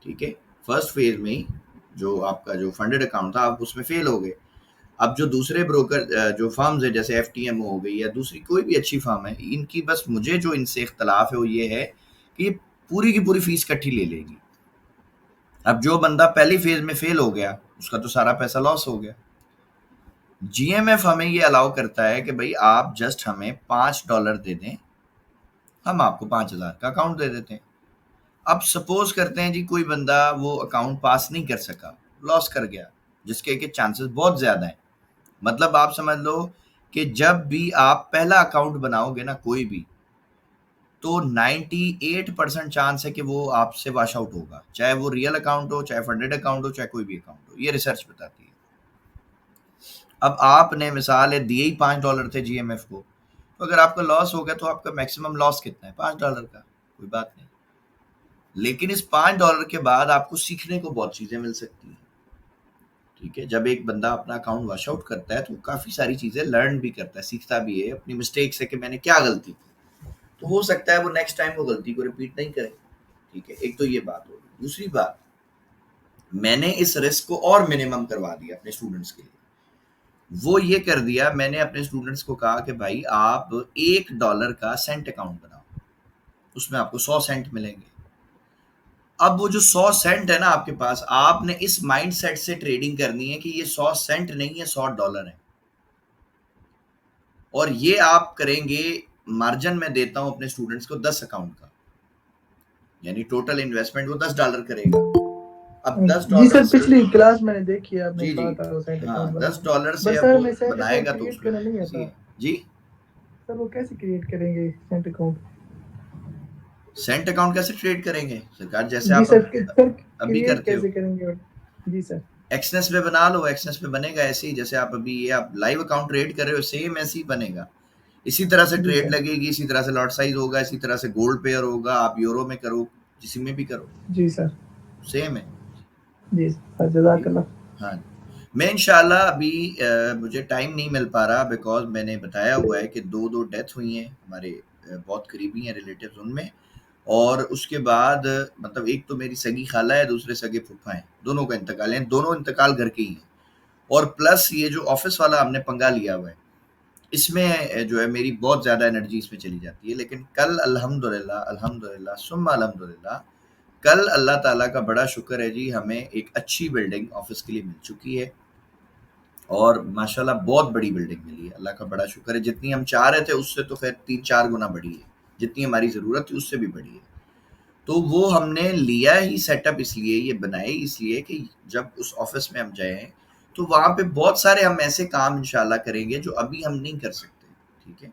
ٹھیک ہے. First phase میں ہی جو آپ کا جو فنڈڈ اکاؤنٹ تھا آپ اس میں فیل ہو گئے. اب جو دوسرے بروکر جو فارمز ہیں جیسے ایف ٹی ایم ہو گئی یا دوسری کوئی بھی اچھی فارم ہے، ان کی بس مجھے جو ان سے اختلاف ہے وہ یہ ہے کہ یہ پوری کی پوری فیس کٹھی لے لے گی. اب جو بندہ پہلی فیز میں فیل ہو گیا اس کا تو سارا پیسہ لاس ہو گیا. جی ایم ایف ہمیں یہ الاؤ کرتا ہے کہ بھائی آپ جسٹ ہمیں $5 دے دیں، ہم آپ کو 5,000 کا اکاؤنٹ دے دیتے ہیں. اب سپوز کرتے ہیں جی کوئی بندہ وہ اکاؤنٹ پاس نہیں کر سکا، لاس کر گیا، جس کے چانسز بہت زیادہ ہیں. مطلب آپ سمجھ لو کہ جب بھی آپ پہلا اکاؤنٹ بناؤ گے نا کوئی بھی، تو 98% چانس ہے کہ وہ آپ سے واش آؤٹ ہوگا، چاہے وہ ریئل اکاؤنٹ ہو، چاہے فنڈڈ اکاؤنٹ ہو، چاہے کوئی بھی اکاؤنٹ ہو. یہ ریسرچ بتاتی ہے. اب آپ نے مثال ہے دیے ہی $5 تھے جی ایم ایف کو، تو اگر آپ کا لاس ہو گیا تو آپ کا میکسیمم لاس کتنا ہے؟ $5 کا. کوئی بات نہیں. لیکن اس $5 کے بعد آپ کو سیکھنے کو بہت چیزیں مل سکتی ہیں. ٹھیک ہے. جب ایک بندہ اپنا اکاؤنٹ واش آؤٹ کرتا ہے تو کافی ساری چیزیں لرن بھی کرتا ہے، سیکھتا بھی ہے اپنی مسٹیک سے کہ میں نے کیا غلطی کی. تو ہو سکتا ہے وہ نیکسٹ ٹائم وہ غلطی کو ریپیٹ نہیں کرے. ٹھیک ہے. ایک تو یہ بات ہوگی. دوسری بات، میں نے اس رسک کو اور منیمم کروا دیا اپنے اسٹوڈنٹس کے لیے. وہ یہ کر دیا، میں نے اپنے اسٹوڈنٹس کو کہا کہ بھائی آپ $1 کا سینٹ اکاؤنٹ بناؤ، اس میں آپ کو 100 سینٹ ملیں گے. اب وہ جو 100 سینٹ ہے نا آپ کے پاس، آپ نے اس مائنڈ سیٹ سے ٹریڈنگ کرنی ہے کہ یہ 100 سینٹ نہیں ہے، $100 ہے. اور یہ آپ کریں گے، مارجن میں دیتا ہوں اپنے اسٹوڈنٹس کو 10 اکاؤنٹ کا، یعنی ٹوٹل انویسٹمنٹ وہ $10 کرے گا. اب جی سر $10 سے پچھلی کلاس میں نے دیکھی ہے آپ نے جی جی کہا تھا سینٹ ہاں اکاؤنٹ بنانا، $10 سے بٹ اب سر وہ میں سینٹ بنائے اکاؤنٹ گا تو کریٹ اس میں کرنا نہیں سی آتا. ہے. جی سر وہ کیسے کریٹ کریں گے سینٹ اکاؤنٹ؟ سینٹ اکاؤنٹ کیسے ٹریڈ کریں گے سرکار؟ جیسے جی آپ سر سر ابھی کریٹ کرتے ہو. کیسے کریں گے؟ جی سر ایکسنس پہ بنا لو، ایکسنس پہ بنے گا ایسے ہی جیسے آپ ابھی یہ آپ لائیو اکاؤنٹ ٹریڈ کر رہے ہو، سیم ایسے ہی بنے گا. اسی طرح سے جی ٹریڈ سر لگے گی، اسی طرح سے لاٹ سائز ہوگا، اسی طرح سے گولڈ پیئر ہوگا. آپ یورو میں کرو، کسی میں بھی کرو، جی سر سیم ہے. جی سر جزاک اللہ. ہاں میں انشاءاللہ ابھی مجھے ٹائم نہیں مل پا رہا بیکاز میں نے بتایا ہوا ہے کہ دو ڈیتھ ہوئی ہیں ہمارے بہت قریبی ہیں ریلیٹیوز ان میں. اور اس کے بعد مطلب ایک تو میری سگی خالہ ہے، دوسرے سگے پھپھا ہیں، دونوں کا انتقال ہے، دونوں انتقال گھر کے ہی ہیں. اور پلس یہ جو آفس والا ہم نے پنگا لیا ہوا ہے، اس میں جو ہے میری بہت زیادہ انرجی اس میں چلی جاتی ہے. لیکن کل الحمدللہ ثم الحمدللہ کل اللہ تعالیٰ کا بڑا شکر ہے جی، ہمیں ایک اچھی بلڈنگ آفس کے لیے مل چکی ہے. اور ماشاءاللہ بہت بڑی بلڈنگ ملی ہے، اللہ کا بڑا شکر ہے. جتنی ہم چاہ رہے تھے اس سے تو خیر 3-4 گنا بڑی ہے، جتنی ہماری ضرورت تھی اس سے بھی بڑی ہے. تو وہ ہم نے لیا ہی سیٹ اپ اس لیے، یہ بنائے اس لیے کہ جب اس آفس میں ہم جائیں تو وہاں پہ بہت سارے ہم ایسے کام انشاءاللہ کریں گے جو ابھی ہم نہیں کر سکتے. ٹھیک ہے.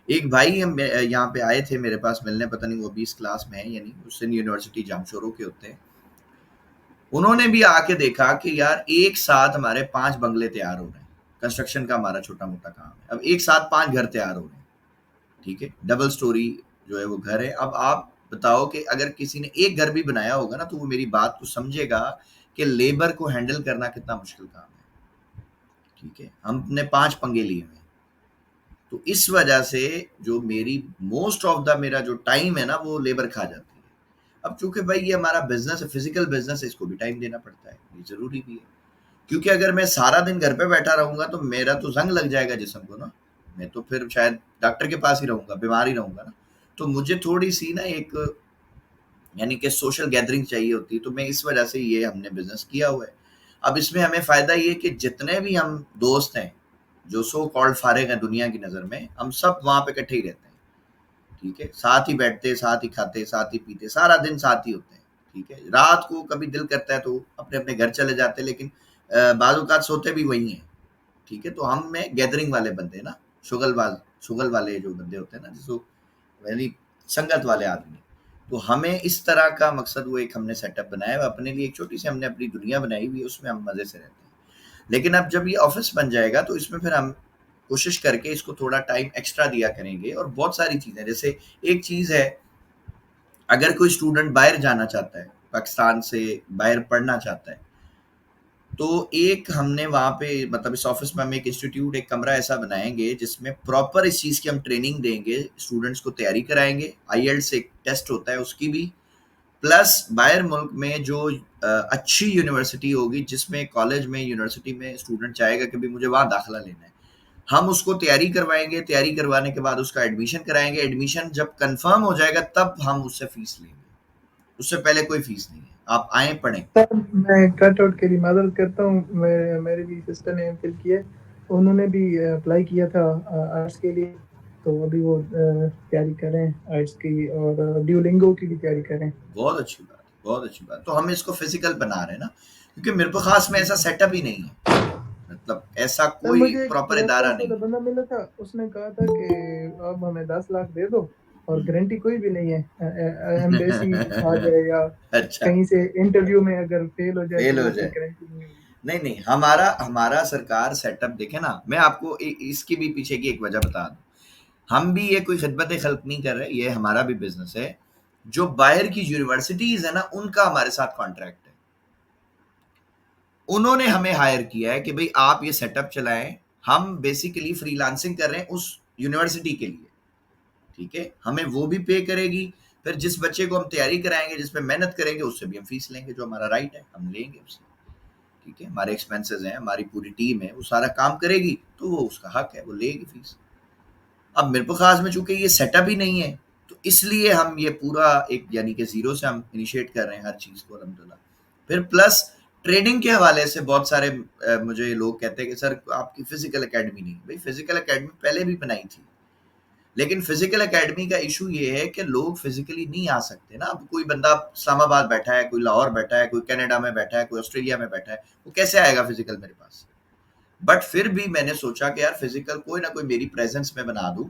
ایک بھائی ہم یہاں پہ آئے تھے میرے پاس ملنے، پتہ نہیں وہ 20 کلاس میں ہیں یعنی حسین یونیورسٹی جامشورو کے ہوتے ہیں. انہوں نے بھی آ کے دیکھا کہ یار ایک ساتھ ہمارے 5 بنگلے تیار ہو رہے ہیں، کنسٹرکشن کا ہمارا چھوٹا موٹا کام ہے. اب ایک ساتھ 5 گھر تیار ہو رہے ہیں. ٹھیک ہے. ڈبل سٹوری جو ہے وہ گھر ہے. اب آپ بتاؤ کہ اگر کسی نے ایک گھر بھی بنایا ہوگا نا تو وہ میری بات کو سمجھے گا کہ لیبر کو ہینڈل کرنا کتنا مشکل کام ہے. ٹھیک ہے. ہم نے 5 پنگے لیے ہوئے. تو اس وجہ سے جو میری موسٹ آف دا میرا جو ٹائم ہے نا وہ لیبر کھا جاتی ہے. اب چونکہ بھائی یہ ہمارا بزنس ہے، فزیکل بزنس ہے، اس کو بھی ٹائم دینا پڑتا ہے، یہ ضروری بھی ہے. کیونکہ اگر میں سارا دن گھر پہ بیٹھا رہوں گا تو میرا تو زنگ لگ جائے گا جسم کو نا، میں تو پھر شاید ڈاکٹر کے پاس ہی رہوں گا، بیمار ہی رہوں گا نا. تو مجھے تھوڑی سی نا ایک یعنی کہ سوشل گیدرنگ چاہیے ہوتی ہے. تو میں اس وجہ سے یہ ہم نے بزنس کیا ہوا ہے. اب اس میں ہمیں فائدہ یہ کہ جتنے بھی ہم دوست ہیں جو سو کالڈ فارغ ہیں دنیا کی نظر میں، ہم سب وہاں پہ اکٹھے ہی رہتے ہیں. ٹھیک ہے. ساتھ ہی بیٹھتے، ساتھ ہی کھاتے، ساتھ ہی پیتے، سارا دن ساتھ ہی ہوتے ہیں. ٹھیک ہے. رات کو کبھی دل کرتا ہے تو اپنے اپنے گھر چلے جاتے ہیں، لیکن بعض اوقات سوتے بھی وہی ہیں. ٹھیک ہے. تو ہم میں گیدرنگ والے بندے نا، شغل والے جو بندے ہوتے ہیں نا، جس کو یعنی سنگت والے آدمی. تو ہمیں اس طرح کا مقصد وہ ایک ہم نے سیٹ اپ بنایا ہے اپنے لیے، ایک چھوٹی سی ہم نے اپنی دنیا بنائی ہوئی ہے، اس میں ہم مزے سے رہتے ہیں. لیکن اب جب یہ آفس بن جائے گا تو اس میں پھر ہم کوشش کر کے اس کو تھوڑا ٹائم ایکسٹرا دیا کریں گے. اور بہت ساری چیزیں، جیسے ایک چیز ہے اگر کوئی اسٹوڈنٹ باہر جانا چاہتا ہے، پاکستان سے باہر پڑھنا چاہتا ہے، تو ایک ہم نے وہاں پہ مطلب اس آفس میں ہم ایک انسٹیٹیوٹ، ایک کمرہ ایسا بنائیں گے جس میں پراپر اس چیز کی ہم ٹریننگ دیں گے، اسٹوڈنٹس کو تیاری کرائیں گے. آئی ایل سے ایک ٹیسٹ ہوتا ہے اس کی بھی، پلس باہر ملک میں جو اچھی یونیورسٹی ہوگی جس میں کالج میں یونیورسٹی میں اسٹوڈنٹ چاہے گا کہ بھی مجھے وہاں داخلہ لینا ہے، ہم اس کو تیاری کروائیں گے، تیاری کروانے کے بعد اس کا ایڈمیشن کرائیں گے، ایڈمیشن جب کنفرم ہو جائے گا تب ہم اس سے فیس لیں گے، اس سے پہلے کوئی فیس نہیں ہے، آپ آئیں پڑھیں۔ سر میں کٹ آؤٹ کے لیے معذرت کرتا ہوں، میرے بھی سسٹر نے ایم فل کیا ہے، انہوں نے بھی اپلائی کیا تھا آرٹس کے لیے، تو ابھی وہ تیاری کر رہے ہیں آرٹس کی، اور ڈیولنگو کی بھی تیاری کر رہے ہیں۔ بہت اچھی بات، بہت اچھی بات، تو ہم اس کو فزیکل بنا رہے ہیں نا، کیونکہ میرے کو خاص میں ایسا سیٹ اپ ہی نہیں ہے، مطلب ایسا سر کوئی مجھے ایک پراپر ادارہ پولیس نہیں والا ہے۔ بندہ ملا تھا، اس نے کہا تھا کہ آپ ہمیں 10 لاکھ دے دو اور گارنٹی کوئی بھی نہیں ہے، ایمبیسی آ جائے یا اچھا، کہیں سے انٹرویو میں اگر فیل ہو جائے فیل تو ہو وہ کوئی جائے، گارنٹی نہیں ہوگی۔ نہیں نہیں، ہمارا سرکار سیٹ اپ دیکھے نا، میں آپ کو اس کی بھی پیچھے کی ایک وجہ بتا دوں، ہم بھی یہ کوئی خدمت خلق نہیں کر رہے، یہ ہمارا بھی بزنس ہے، جو باہر کی یونیورسٹیز ہے نا ان کا ہمارے ساتھ کانٹریکٹ ہے، انہوں نے ہمیں ہائر کیا ہے کہ بھئی آپ یہ سیٹ اپ چلائیں، ہم بیسیکلی فری لانسنگ کر رہے ہیں اس یونیورسٹی کے لیے، ٹھیک ہے، ہمیں وہ بھی پے کرے گی، پھر جس بچے کو ہم تیاری کرائیں گے، جس پہ محنت کریں گے، اس سے بھی ہم فیس لیں گے، جو ہمارا رائٹ ہے ہم لیں گے اس سے، ٹھیک ہے، ہمارے ایکسپینسز ہیں، ہماری پوری ٹیم ہے، وہ سارا کام کرے گی تو وہ اس کا حق ہے، وہ لے گی فیس۔ اب میرے خاص میں چونکہ یہ سیٹ اپ ہی نہیں ہے تو اس لیے ہم یہ پورا ایک یعنی کہ زیرو سے ہم انیشیٹ کر رہے ہیں ہر چیز کو الحمدللہ۔ پھر پلس ٹریننگ کے حوالے سے بہت سارے مجھے لوگ کہتے ہیں کہ سر آپ کی فزیکل اکیڈمی نہیں، بھائی فزیکل اکیڈمی پہلے بھی بنائی تھی، لیکن فزیکل اکیڈمی کا ایشو یہ ہے کہ لوگ فزیکلی نہیں آ سکتے نا، اب کوئی بندہ اسلام آباد بیٹھا ہے، کوئی لاہور بیٹھا ہے، کوئی کینیڈا میں بیٹھا ہے، کوئی آسٹریلیا میں بیٹھا ہے، وہ کیسے آئے گا فزیکل میرے پاس؟ بٹ پھر بھی میں نے سوچا کہ یار فزیکل کوئی نہ کوئی میری پریزنس میں بنا دوں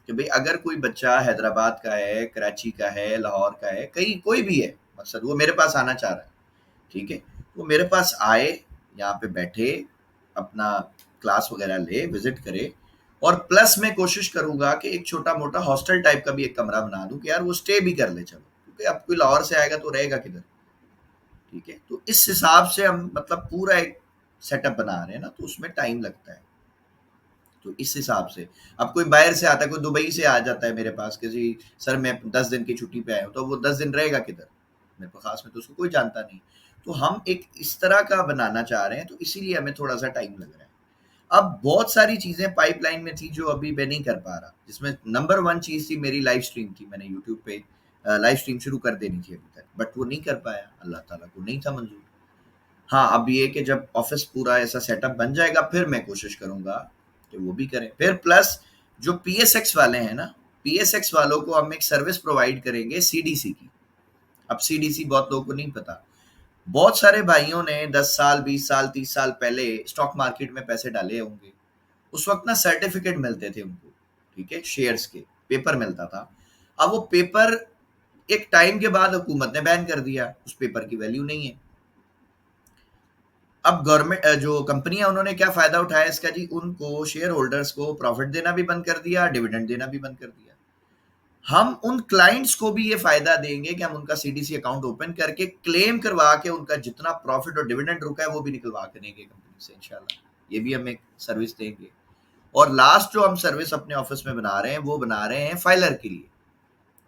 کہ بھئی اگر کوئی بچہ حیدرآباد کا ہے، کراچی کا ہے، لاہور کا ہے، کہیں کوئی بھی ہے، مقصد وہ میرے پاس آنا چاہ رہا ہے، ٹھیک ہے، وہ میرے پاس آئے، یہاں پہ بیٹھے، اپنا کلاس وغیرہ لے، وزٹ کرے، اور پلس میں کوشش کروں گا کہ ایک چھوٹا موٹا ہاسٹل ٹائپ کا بھی ایک کمرہ بنا دوں کہ یار وہ اسٹے بھی کر لے، چلو کیونکہ اب کوئی لاہور سے آئے گا تو رہے گا کدھر، ٹھیک ہے، تو اس حساب سے ہم مطلب پورا ایک سیٹ اپ بنا رہے ہیں نا، تو اس میں ٹائم لگتا ہے، تو اس حساب سے اب کوئی باہر سے آتا ہے، کوئی دبئی سے آ جاتا ہے میرے پاس کہ جی سر میں 10 دن کی چھٹی پہ آیا ہوں، تو وہ 10 دن رہے گا کدھر میرے کو خاص میں، تو اس کو کوئی جانتا نہیں، تو ہم ایک اس طرح کا بنانا چاہ رہے ہیں، تو اسی لیے ہمیں تھوڑا سا ٹائم لگ رہا ہے۔ اب بہت ساری چیزیں پائپ لائن میں تھی جو ابھی میں نہیں کر پا رہا، جس میں نمبر 1 چیز تھی میری لائیو سٹریم تھی، میں نے یوٹیوب پہ لائیو سٹریم شروع کر دینی تھی ابھی تک، بٹ وہ نہیں کر پایا، اللہ تعالیٰ کو نہیں تھا منظور۔ ہاں اب یہ کہ جب آفس پورا ایسا سیٹ اپ بن جائے گا پھر میں کوشش کروں گا کہ وہ بھی کریں، پھر پلس جو پی ایس ایکس والے ہیں نا، پی ایس ایکس والوں کو ہم ایک سروس پرووائڈ کریں گے سی ڈی سی کی۔ اب سی ڈی سی بہت لوگوں کو نہیں پتا، بہت سارے بھائیوں نے 10 سال 20 سال 30 سال پہلے اسٹاک مارکیٹ میں پیسے ڈالے ہوں گے، اس وقت نا سرٹیفکیٹ ملتے تھے ان کو، ٹھیک ہے، شیئرز کے پیپر ملتا تھا، اب وہ پیپر ایک ٹائم کے بعد حکومت نے بین کر دیا، اس پیپر کی ویلیو نہیں ہے، اب گورنمنٹ جو کمپنیاں انہوں نے کیا فائدہ اٹھایا اس کا جی، ان کو شیئر ہولڈرز کو پروفٹ دینا بھی بند کر دیا، ڈیویڈنڈ دینا بھی بند کر دیا۔ ہم ان کلائنٹس کو بھی یہ فائدہ دیں گے کہ ہم ان کا C D C account open کر کے کلیم کروا کے ان کا جتنا پروفٹ اور ڈیویڈنڈ رکا ہے وہ بھی نکلوا کے دیں گے کمپنی سے انشاءاللہ، یہ بھی ہم ایک سروس دیں گے۔ اور لاسٹ جو ہم سروس اپنے آفس میں بنا رہے ہیں وہ بنا رہے ہیں فائلر کے لیے،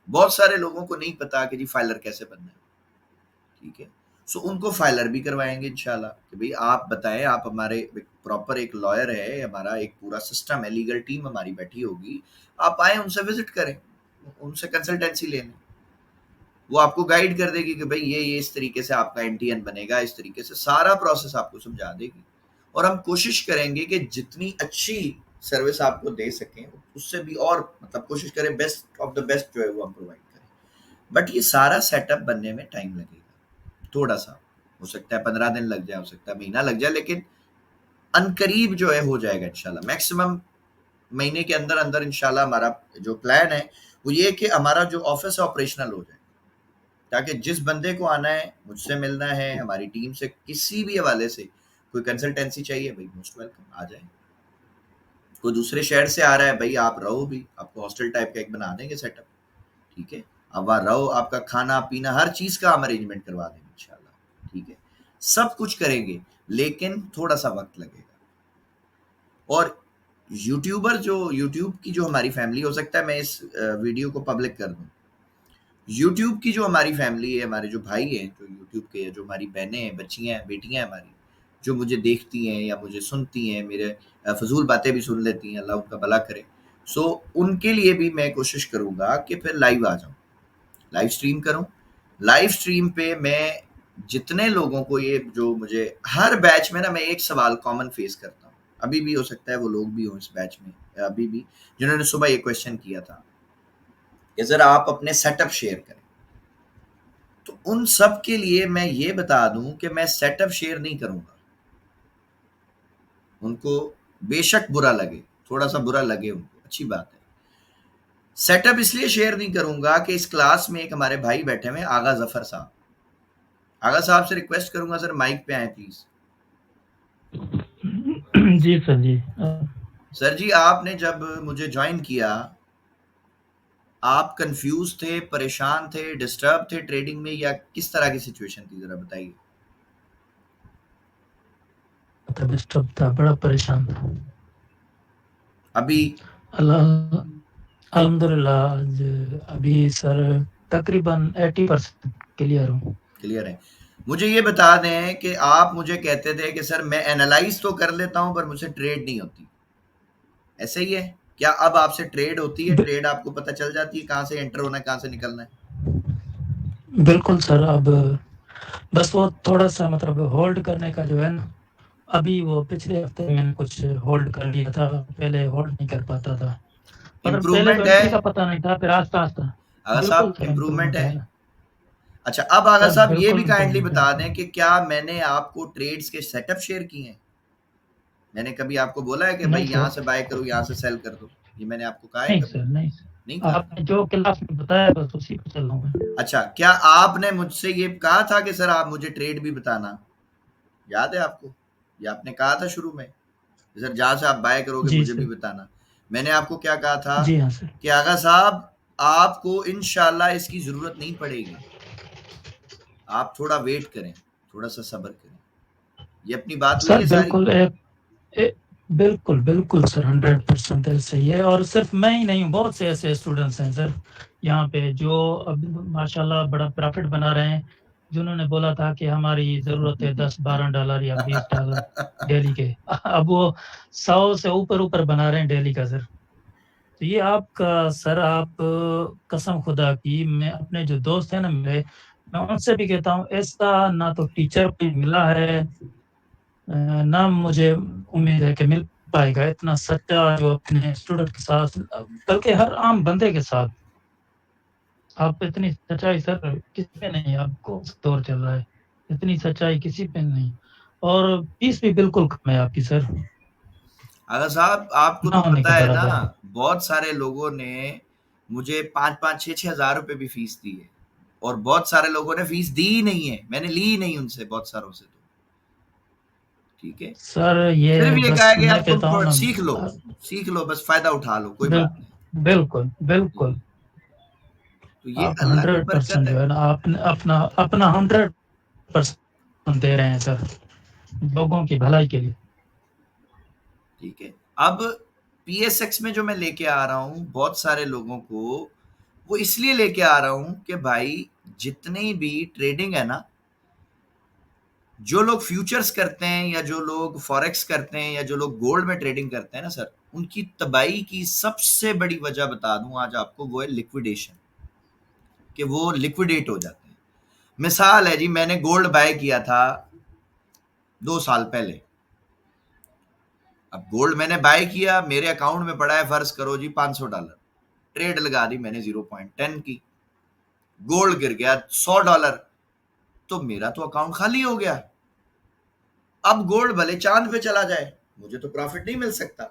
بہت سارے لوگوں کو نہیں پتا کہ جی فائلر کیسے بننا ہے، ٹھیک ہے، سو ان کو فائلر بھی کروائیں گے انشاءاللہ کہ بھئی آپ بتائیں، آپ ہمارے پراپر ایک لائر ہے، ہمارا ایک پورا سسٹم ہے، لیگل ٹیم ہماری بیٹھی ہوگی، آپ آئیں ان سے وزٹ کریں، ان سے کنسلٹینسی لے لیں، وہ آپ کو گائیڈ کر دے گی کہ بھئی یہ اس طریقے سے آپ کا این ٹی این بنے گا، اس طریقے سے سارا پروسیس آپ کو سمجھا دے گی، اور ہم کوشش کریں گے کہ جتنی اچھی سروس آپ کو دے سکیں اس سے بھی اور مطلب کوشش کریں بیسٹ آف دا بیسٹ جو ہے وہ ہم پرووائڈ کریں، بٹ یہ سارا سیٹ اپ بننے میں ٹائم لگے گا تھوڑا سا، ہو سکتا ہے 15 دن لگ جائے، ہو سکتا ہے مہینہ لگ جائے، لیکن انقریب جو ہے ہو جائے گا انشاءاللہ، میکسیمم مہینے کے اندر اندر انشاءاللہ ہمارا جو پلان ہے وہ یہ کہ ہمارا جو آفس ہے آپریشنل ہو جائے، تاکہ جس بندے کو آنا ہے، مجھ سے ملنا ہے، ہماری ٹیم سے کسی بھی حوالے سے کوئی کنسلٹینسی چاہیے، بھائی موسٹ ویلکم آ جائیں، کوئی دوسرے شہر سے آ رہا ہے، بھائی آپ رہو بھی، آپ کو ہاسٹل ٹائپ کا ایک بنا دیں گے سیٹ اپ، ٹھیک ہے، آپ وہاں رہو، آپ کا کھانا پینا ہر چیز کا ہم ارینجمنٹ کروا دیں گے انشاءاللہ، ٹھیک ہے، سب کچھ کریں گے، لیکن تھوڑا سا وقت لگے گا۔ اور یوٹیوبر جو یوٹیوب کی جو ہماری فیملی، ہو سکتا ہے میں اس ویڈیو کو پبلک کر دوں، یوٹیوب کی جو ہماری فیملی ہے، ہمارے جو بھائی ہیں جو یوٹیوب کے، جو ہماری بہنیں ہیں، بچیاں ہیں، بیٹیاں ہیں ہماری، جو مجھے دیکھتی ہیں یا مجھے سنتی ہیں، میرے فضول باتیں بھی سن لیتی ہیں، اللہ ان کا بھلا کرے. سو ان کے لیے بھی میں کوشش کروں گا کہ پھر لائیو آ جاؤں، لائیو اسٹریم کروں. لائیو اسٹریم پہ میں جتنے لوگوں کو، یہ جو مجھے ہر بیچ میں نا میں ایک سوال کامن فیس کرتا ہوں، ابھی بھی ہو سکتا ہے وہ لوگ بھی ہوں اس بیچ میں ابھی بھی، جنہوں نے صبح یہ کویشچن کیا تھا کہ ذرا آپ اپنے سیٹ اپ شیئر کریں. تو ان سب کے لیے میں یہ بتا دوں کہ میں سیٹ اپ شیئر نہیں کروں گا. ان کو بے شک برا لگے، تھوڑا سا برا لگے، ان کو اچھی بات ہے. سیٹ اپ اس لیے شیئر نہیں کروں گا کہ اس کلاس میں ایک ہمارے بھائی بیٹھے ہوئے آغا ظفر صاحب. آغا صاحب سے ریکویسٹ کروں گا سر مائک پہ آئیں پلیز. جی سر جی. سر جی، آپ نے جب مجھے جوائن کیا آپ کنفیوز تھے، پریشان تھے، ڈسٹرب تھے ٹریڈنگ میں، یا کس طرح کی سچویشن تھی ذرا بتائیے. ڈسٹرب تھا، بڑا پریشان تھا. ابھی اللہ الحمد للہ آج ابھی سر تقریباً 80% کلیئر ہوں. کلیئر ہے. مجھے یہ بتا دیں کہ آپ مجھے کہتے تھے کہ سر میں اینالائز تو کر لیتا ہوں پر مجھ سے ٹریڈ نہیں ہوتی، ایسے ہی ہے کیا؟ اب آپ سے ٹریڈ ہوتی ہے؟ ٹریڈ آپ کو پتہ چل جاتی ہے کہاں سے انٹر ہونا ہے، کہاں سے نکلنا ہے؟ بالکل سر. اب بس وہ تھوڑا سا مطلب ہولڈ کرنے کا جو ہے نا، ابھی وہ پچھلے ہفتے میں نے کچھ ہولڈ کر لیا تھا، پہلے ہولڈ نہیں کر پاتا تھا. مطلب پہلے تو امپروومنٹ ہے انٹری کا پتہ نہیں تھا، پھر آہستہ آہستہ. آغا صاحب، بالکل سر امپروومنٹ امپرومنٹ ہے. ہے نا اچھا اب آغا سر، صاحب یہ بالکل بھی کائنڈلی امپرومنٹ ہے. بتا دیں کہ کیا میں نے آپ کو ٹریڈز کے سیٹ اپ شیئر کیے ہیں؟ میں نے کبھی آپ کو بولا ہے کہ نہیں بھائی سر، یہاں سے بائی کرو، یہاں سے سیل کر دو؟ یہ میں نے آپ کو کہا ہے نہیں کبھی؟ سر، نہیں سر. نہیں کہا آپ تھا. نے جو کلاس میں بتایا بس اسی پہ چل رہا ہوں میں. اچھا کیا آپ نے مجھ سے یہ کہا تھا کہ سر آپ مجھے ٹریڈ بھی بتانا؟ یاد ہے آپ کو؟ یہ آپ نے کہا تھا شروع میں کہ سر جہاں سے آپ بائی کرو گے جی مجھے سر. بھی بتانا. میں نے آپ کو کیا کہا تھا جی ہاں سر. کہ آغا صاحب آپ کو انشاءاللہ اس کی ضرورت نہیں پڑے گی، آپ تھوڑا ویٹ کریں، تھوڑا سا صبر کریں. یہ اپنی بات ہوئی سر ہے ساری. بالکل بالکل بالکل سر، 100% صحیح ہے. اور صرف میں ہی نہیں ہوں، بہت سے ایسے اسٹوڈنٹس ہیں سر یہاں پہ جو اب ماشاءاللہ بڑا پروفٹ بنا رہے ہیں، جنہوں نے بولا تھا کہ ہماری ضرورت ہے $10-12 یا $20 ڈیلی کے، اب وہ 100 سے اوپر بنا رہے ہیں ڈیلی کا سر. تو یہ آپ کا سر، آپ قسم خدا کی، میں اپنے جو دوست ہیں نا میرے، میں ان سے بھی کہتا ہوں ایسا نہ تو ٹیچر کوئی ملا ہے، نہ مجھے امید ہے کہ مل پائے گا اتنا سچا جو اپنے اسٹوڈنٹ کے ساتھ، بلکہ ہر عام بندے کے ساتھ. آپ پہ اتنی سچائی سر کسی پہ نہیں. آپ کو دور چل رہا ہے، اتنی سچائی کسی پہ نہیں. اور فیس بھی بالکل کم ہے آپ کی سر، آغا صاحب آپ کو نہ تو ہونے پتہ کے ہے نا، برابر. بہت سارے لوگوں نے مجھے 5,000-6,000 روپے بھی فیس دی ہے، اور بہت سارے لوگوں نے فیس دی ہی نہیں ہے، میں نے لی ہی نہیں ان سے، بہت ساروں سے. تو ٹھیک ہے، سر صرف یہ یہ بس کہا کہ میں اب کہتا ہوں تم نا، سیکھ لو، سیکھ لو، بس فائدہ اٹھا لو، کوئی بات نہیں. بالکل جی، بالکل. تو یہ آپ اللہ کی 100% برکت ہے. جو ہے نا، آپ نے اپنا 100% دے رہے ہیں سر لوگوں کی بھلائی کے لیے. ٹھیک ہے. اب پی ایس ایکس میں جو میں لے کے آ رہا ہوں بہت سارے لوگوں کو، وہ اس لیے لے کے آ رہا ہوں کہ بھائی جتنی بھی ٹریڈنگ ہے نا، جو لوگ فیوچرز کرتے ہیں یا جو لوگ فوریکس کرتے ہیں یا جو لوگ گولڈ میں ٹریڈنگ کرتے ہیں نا سر، ان کی تباہی کی سب سے بڑی وجہ بتا دوں آج آپ کو، وہ ہے لیکویڈیشن، کہ وہ لیکویڈیٹ ہو جاتے ہیں. مثال ہے جی، میں نے گولڈ بائی کیا تھا 2 سال پہلے. اب گولڈ میں نے بائی کیا، میرے اکاؤنٹ میں پڑا ہے فرض کرو جی $500، ٹریڈ لگا دی میں نے 0.10 کی، گولڈ گر گیا $100، تو میرا تو اکاؤنٹ خالی ہو گیا. اب گولڈ بھلے چاند پہ چلا جائے مجھے تو پروفٹ نہیں مل سکتا.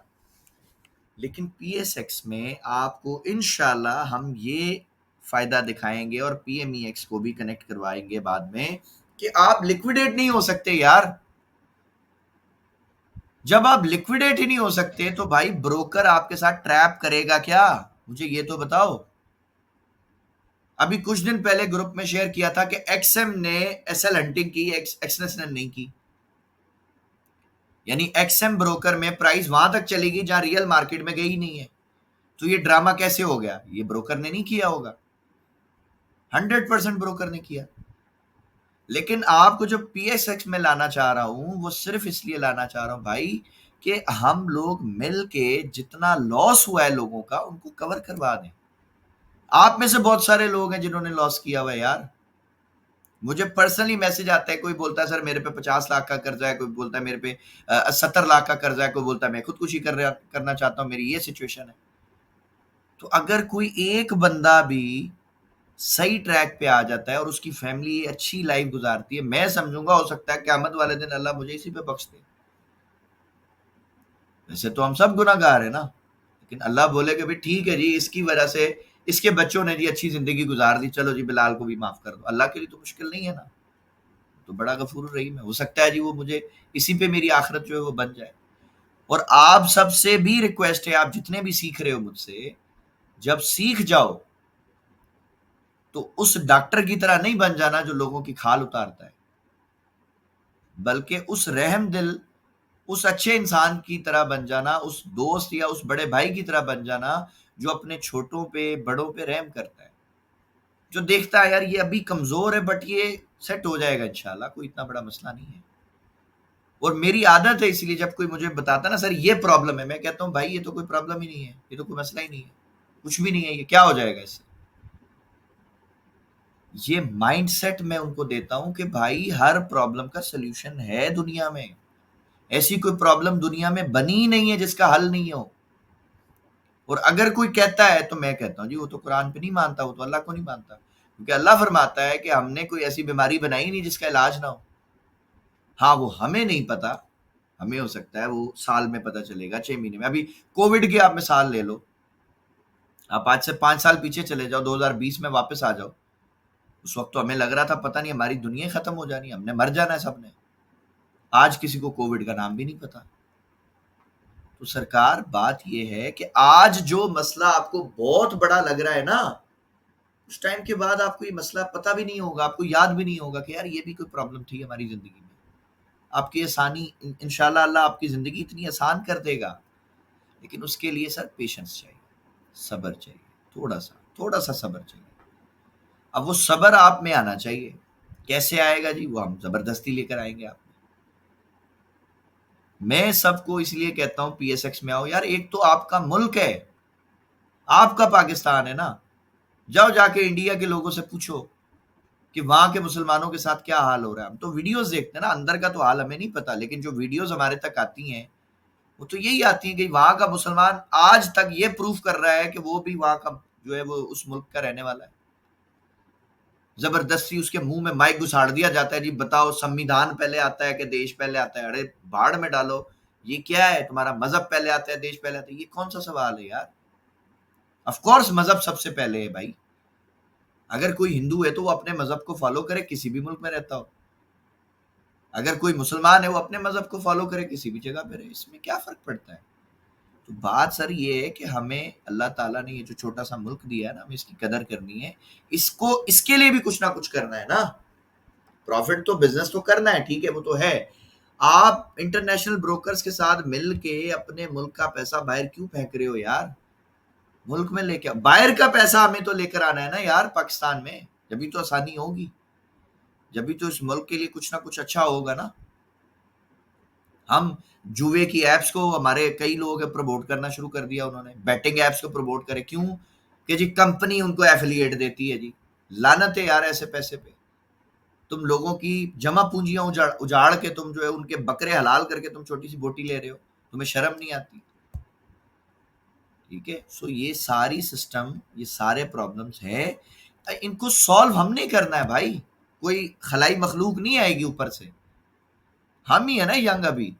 لیکن پی ایس ایکس میں آپ کو انشاءاللہ ہم یہ فائدہ دکھائیں گے، اور پی ایم ای ایکس کو بھی کنیکٹ کروائیں گے بعد میں، کہ آپ لیکویڈیٹ نہیں ہو سکتے یار. جب آپ لیکویڈیٹ ہی نہیں ہو سکتے تو بھائی بروکر آپ کے ساتھ ٹریپ کرے گا کیا؟ مجھے یہ تو بتاؤ. ابھی کچھ دن پہلے گروپ میں شیئر کیا تھا کہ ایکس ایم نے ایس ایل ہنٹنگ کی، ایکسنس نے نہیں کی. یعنی ایکس ایم بروکر میں پرائز وہاں تک چلی گئی جہاں ریئل مارکیٹ میں گئی نہیں ہے. تو یہ ڈرامہ کیسے ہو گیا؟ یہ بروکر نے نہیں کیا ہوگا. 100% بروکر نے کیا. لیکن آپ کو جو پی ایس ایکس میں لانا چاہ رہا ہوں وہ صرف اس لیے لانا چاہ رہا ہوں بھائی کہ ہم لوگ مل کے جتنا لاس ہوا ہے لوگوں کا ان کو کور کروا دیں. آپ میں سے بہت سارے لوگ ہیں جنہوں نے لاس کیا ہوا ہے یار. مجھے پرسنلی میسج آتا ہے, کوئی بولتا ہے سر میرے پہ 50 لاکھ کا قرضہ ہے, کوئی بولتا ہے میرے پہ 70 لاکھ کا قرضہ ہے, کوئی بولتا ہے میں خودکشی کرنا چاہتا ہوں, میری یہ سچویشن ہے. تو اگر کوئی ایک بندہ بھی صحیح ٹریک پہ آ جاتا ہے اور اس کی فیملی اچھی لائف گزارتی ہے, میں سمجھوں گا ہو سکتا ہے قیامت والے دن اللہ مجھے اسی پہ بخش دے. ویسے تو ہم سب گناہ گار ہیں نا, لیکن اللہ بولے کہ بھی ٹھیک ہے جی اس کی وجہ سے اس کے بچوں نے جی اچھی زندگی گزار دی, چلو جی بلال کو بھی معاف کر دو. اللہ کے لیے تو مشکل نہیں ہے نا, تو بڑا غفور الرحیم ہے. ہو سکتا ہے جی وہ مجھے اسی پہ میری آخرت جو ہے وہ بن جائے. اور آپ سب سے بھی ریکویسٹ ہے, آپ جتنے بھی سیکھ رہے ہو مجھ سے, جب سیکھ جاؤ تو اس ڈاکٹر کی طرح نہیں بن جانا جو لوگوں کی کھال اتارتا ہے, بلکہ اس رحم دل اس اچھے انسان کی طرح بن جانا, اس دوست یا اس بڑے بھائی کی طرح بن جانا جو اپنے چھوٹوں پہ بڑوں پہ رحم کرتا ہے, جو دیکھتا ہے یار یہ ابھی کمزور ہے بٹ یہ سیٹ ہو جائے گا انشاءاللہ, کوئی اتنا بڑا مسئلہ نہیں ہے. اور میری عادت ہے اس لیے جب کوئی مجھے بتاتا نا سر یہ پرابلم ہے, میں کہتا ہوں بھائی یہ تو کوئی پرابلم ہی نہیں ہے, یہ تو کوئی مسئلہ ہی نہیں ہے, کچھ بھی نہیں ہے, یہ کیا ہو جائے گا اس سے. یہ مائنڈ سیٹ میں ان کو دیتا ہوں کہ بھائی ہر پرابلم کا سلوشن ہے دنیا میں, ایسی کوئی پرابلم دنیا میں بنی ہی نہیں ہے جس کا حل نہیں ہو. اور اگر کوئی کہتا ہے تو میں کہتا ہوں جی وہ تو قرآن پہ نہیں مانتا, وہ تو اللہ کو نہیں مانتا, کیونکہ اللہ فرماتا ہے کہ ہم نے کوئی ایسی بیماری بنائی نہیں جس کا علاج نہ ہو. ہاں وہ ہمیں نہیں پتا, ہمیں ہو سکتا ہے وہ سال میں پتہ چلے گا, 6 مہینے میں. ابھی کووڈ کے آپ مثال لے لو, آپ آج سے 5 سال پیچھے چلے جاؤ, 2020 میں واپس آ جاؤ, اس وقت تو ہمیں لگ رہا تھا پتہ نہیں ہماری دنیا ختم ہو جانی, ہم نے مر جانا ہے سب نے. آج کسی کو کووڈ کا نام بھی نہیں پتا. تو سرکار بات یہ ہے کہ آج جو مسئلہ آپ کو بہت بڑا لگ رہا ہے نا, اس ٹائم کے بعد آپ کو یہ مسئلہ پتہ بھی نہیں ہوگا, آپ کو یاد بھی نہیں ہوگا کہ یار یہ بھی کوئی پرابلم تھی ہماری زندگی میں. آپ کی آسانی انشاءاللہ اللہ آپ کی زندگی اتنی آسان کر دے گا, لیکن اس کے لیے سر پیشنس چاہیے, صبر چاہیے, تھوڑا سا صبر چاہیے. اب وہ صبر آپ میں آنا چاہیے. کیسے آئے گا جی, وہ ہم زبردستی لے کر آئیں گے آپ. میں سب کو اس لیے کہتا ہوں پی ایس ایکس میں آؤ یار, ایک تو آپ کا ملک ہے, آپ کا پاکستان ہے نا. جاؤ جا کے انڈیا کے لوگوں سے پوچھو کہ وہاں کے مسلمانوں کے ساتھ کیا حال ہو رہا ہے. ہم تو ویڈیوز دیکھتے ہیں نا, اندر کا تو حال ہمیں نہیں پتا, لیکن جو ویڈیوز ہمارے تک آتی ہیں وہ تو یہی آتی ہیں کہ وہاں کا مسلمان آج تک یہ پروف کر رہا ہے کہ وہ بھی وہاں کا جو ہے وہ اس ملک کا رہنے والا ہے. زبردستی اس کے منہ میں مائک گھساڑ دیا جاتا ہے, جی بتاؤ سمویدھان پہلے آتا ہے کہ دیش پہلے آتا ہے. ارے بھاڑ میں ڈالو, یہ کیا ہے, تمہارا مذہب پہلے آتا ہے دیش پہلے آتا ہے, یہ کون سا سوال ہے یار. آف کورس مذہب سب سے پہلے ہے بھائی. اگر کوئی ہندو ہے تو وہ اپنے مذہب کو فالو کرے کسی بھی ملک میں رہتا ہو, اگر کوئی مسلمان ہے وہ اپنے مذہب کو فالو کرے کسی بھی جگہ پہ رہے, اس میں کیا فرق پڑتا ہے. تو بات سر یہ ہے کہ ہمیں اللہ تعالیٰ نے یہ جو چھوٹا سا ملک دیا ہے نا, ہمیں اس کی قدر کرنی ہے, اس کے لیے بھی کچھ نہ کچھ کرنا ہے نا. پروفٹ تو بزنس تو کرنا ہے, ٹھیک ہے وہ تو ہے. آپ انٹرنیشنل بروکرز کے ساتھ مل کے اپنے ملک کا پیسہ باہر کیوں پھینک رہے ہو یار. ملک میں لے کے باہر کا پیسہ ہمیں تو لے کر آنا ہے نا یار پاکستان میں, جبھی تو آسانی ہوگی, جبھی تو اس ملک کے لیے کچھ نہ کچھ اچھا ہوگا نا. ہم جوئے کی ایپس کو ہمارے کئی لوگ پروموٹ کرنا شروع کر دیا, انہوں نے بیٹنگ ایپس کو پروموٹ کرے, کیوں کہ جی کمپنی ان کو ایفیلیٹ دیتی ہے. جی لعنت ہے یار ایسے پیسے پہ. تم لوگوں کی جمع پونجیاں اجاڑ کے تم جو ہے ان کے بکرے حلال کر کے تم چھوٹی سی بوٹی لے رہے ہو, تمہیں شرم نہیں آتی. ٹھیک ہے, سو یہ ساری سسٹم, یہ سارے پرابلمز ہیں, ان کو سالو ہم نہیں کرنا ہے بھائی, کوئی خلائی مخلوق نہیں آئے گی اوپر سے, ہم ہی ہے نا ینگ, ابھی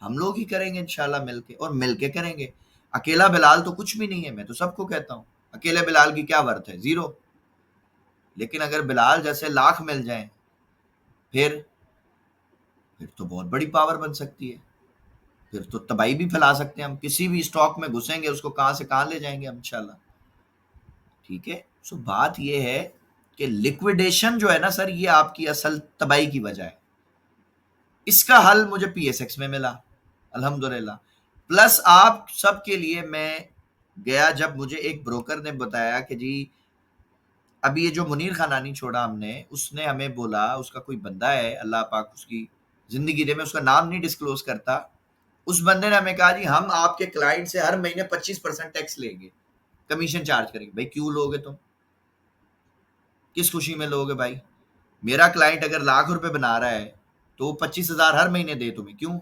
ہم لوگ ہی کریں گے انشاءاللہ مل کے, اور مل کے کریں گے. اکیلا بلال تو کچھ بھی نہیں ہے, میں تو سب کو کہتا ہوں اکیلے بلال کی کیا ورتھ ہے, زیرو. لیکن اگر بلال جیسے لاکھ مل جائیں پھر تو بہت بڑی پاور بن سکتی ہے, پھر تو تباہی بھی پھیلا سکتے ہیں ہم, کسی بھی اسٹاک میں گھسیں گے اس کو کہاں سے کہاں لے جائیں گے ہم انشاءاللہ. ٹھیک ہے, سو بات یہ ہے کہ لیکویڈیشن جو ہے نا سر, یہ آپ کی اصل تباہی کی وجہ ہے. اس کا حل مجھے پی ایس ایکس میں ملا الحمدللہ. پلس آپ سب کے لیے میں گیا جب مجھے ایک بروکر نے بتایا کہ جی ابھی یہ جو منیر خانانی چھوڑا ہم نے، اس نے ہمیں بولا، اس کا کوئی بندہ ہے اللہ پاک اس کی زندگی دے، میں اس کا نام نہیں ڈسکلوز کرتا، اس بندے نے ہمیں کہا جی ہم آپ کے کلائنٹ سے ہر مہینے 25% ٹیکس لیں گے، کمیشن چارج کریں گے۔ بھائی کیوں لوگے تم؟ کس خوشی میں لوگے بھائی؟ میرا کلائنٹ اگر ₹1,00,000 بنا رہا ہے تو 25,000 ہر مہینے دے تمہیں، کیوں؟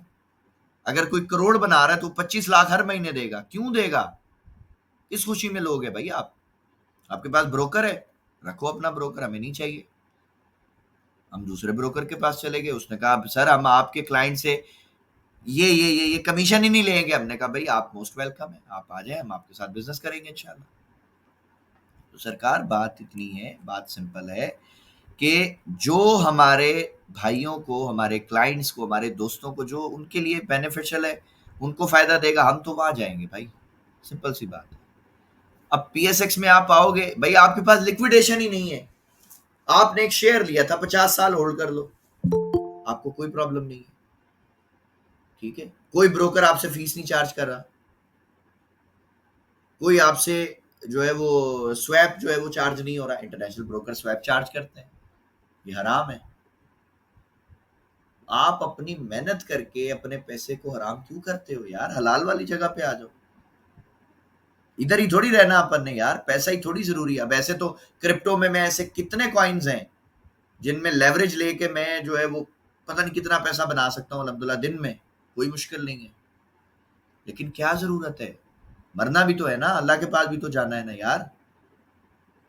اگر کوئی کروڑ بنا رہا ہے تو 25 لاکھ ہر مہینے دے گا، کیوں دے گا؟ کس خوشی میں لوگ ہیں بھائی آپ کے پاس بروکر ہے، رکھو اپنا بروکر، ہمیں نہیں چاہیے۔ ہم دوسرے بروکر کے پاس چلے گئے، اس نے کہا سر ہم آپ کے کلائنٹ سے یہ کمیشن ہی نہیں لیں گے۔ ہم نے کہا بھائی آپ موسٹ ویلکم ہے، آپ آ جائیں، ہم آپ کے ساتھ بزنس کریں گے انشاءاللہ۔ تو سرکار بات اتنی ہے، بات سمپل ہے کہ جو ہمارے بھائیوں کو، ہمارے کلائنٹس کو، ہمارے دوستوں کو جو ان کے لیے بینیفیشل ہے، ان کو فائدہ دے گا، ہم تو وہاں جائیں گے بھائی، سمپل سی بات ہے۔ اب پی ایس ایکس میں آپ آؤ گے بھائی، آپ کے پاس لیکویڈیشن ہی نہیں ہے، آپ نے ایک شیئر لیا تھا 50 سال ہولڈ کر لو، آپ کو کوئی پرابلم نہیں ہے، ٹھیک ہے؟ کوئی بروکر آپ سے فیس نہیں چارج کر رہا، کوئی آپ سے جو ہے وہ سویپ جو ہے وہ چارج نہیں ہو رہا، انٹرنیشنل بروکر سویپ چارج کرتے ہیں، یہ حرام ہے۔ آپ اپنی محنت کر کے اپنے پیسے کو حرام کیوں کرتے ہو یار؟ حلال والی جگہ پہ آ جاؤ، ادھر ہی تھوڑی رہنا اپن نے یار، پیسہ ہی تھوڑی ضروری ہے۔ اب ایسے تو کرپٹو میں ایسے کتنے کوائنز ہیں جن میں لیوریج لے کے میں جو ہے وہ پتہ نہیں کتنا پیسہ بنا سکتا ہوں الحمدللہ دن میں، کوئی مشکل نہیں ہے، لیکن کیا ضرورت ہے؟ مرنا بھی تو ہے نا، اللہ کے پاس بھی تو جانا ہے نا یار۔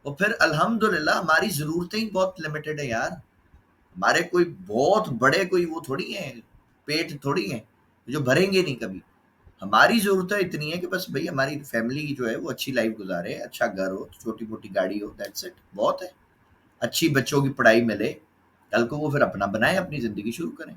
اور پھر الحمدللہ ہماری ضرورتیں ہی بہت لمیٹڈ ہے یار، ہمارے کوئی بہت بڑے کوئی وہ تھوڑی ہیں، پیٹ تھوڑی ہیں جو بھریں گے نہیں کبھی۔ ہماری ضرورتیں اتنی ہے کہ بس بھئی ہماری فیملی جو ہے وہ اچھی لائف گزارے، اچھا گھر ہو، چھوٹی موٹی گاڑی ہو، دیٹس اٹ، بہت ہے، اچھی بچوں کی پڑھائی ملے، کل کو وہ پھر اپنا بنائیں، اپنی زندگی شروع کریں۔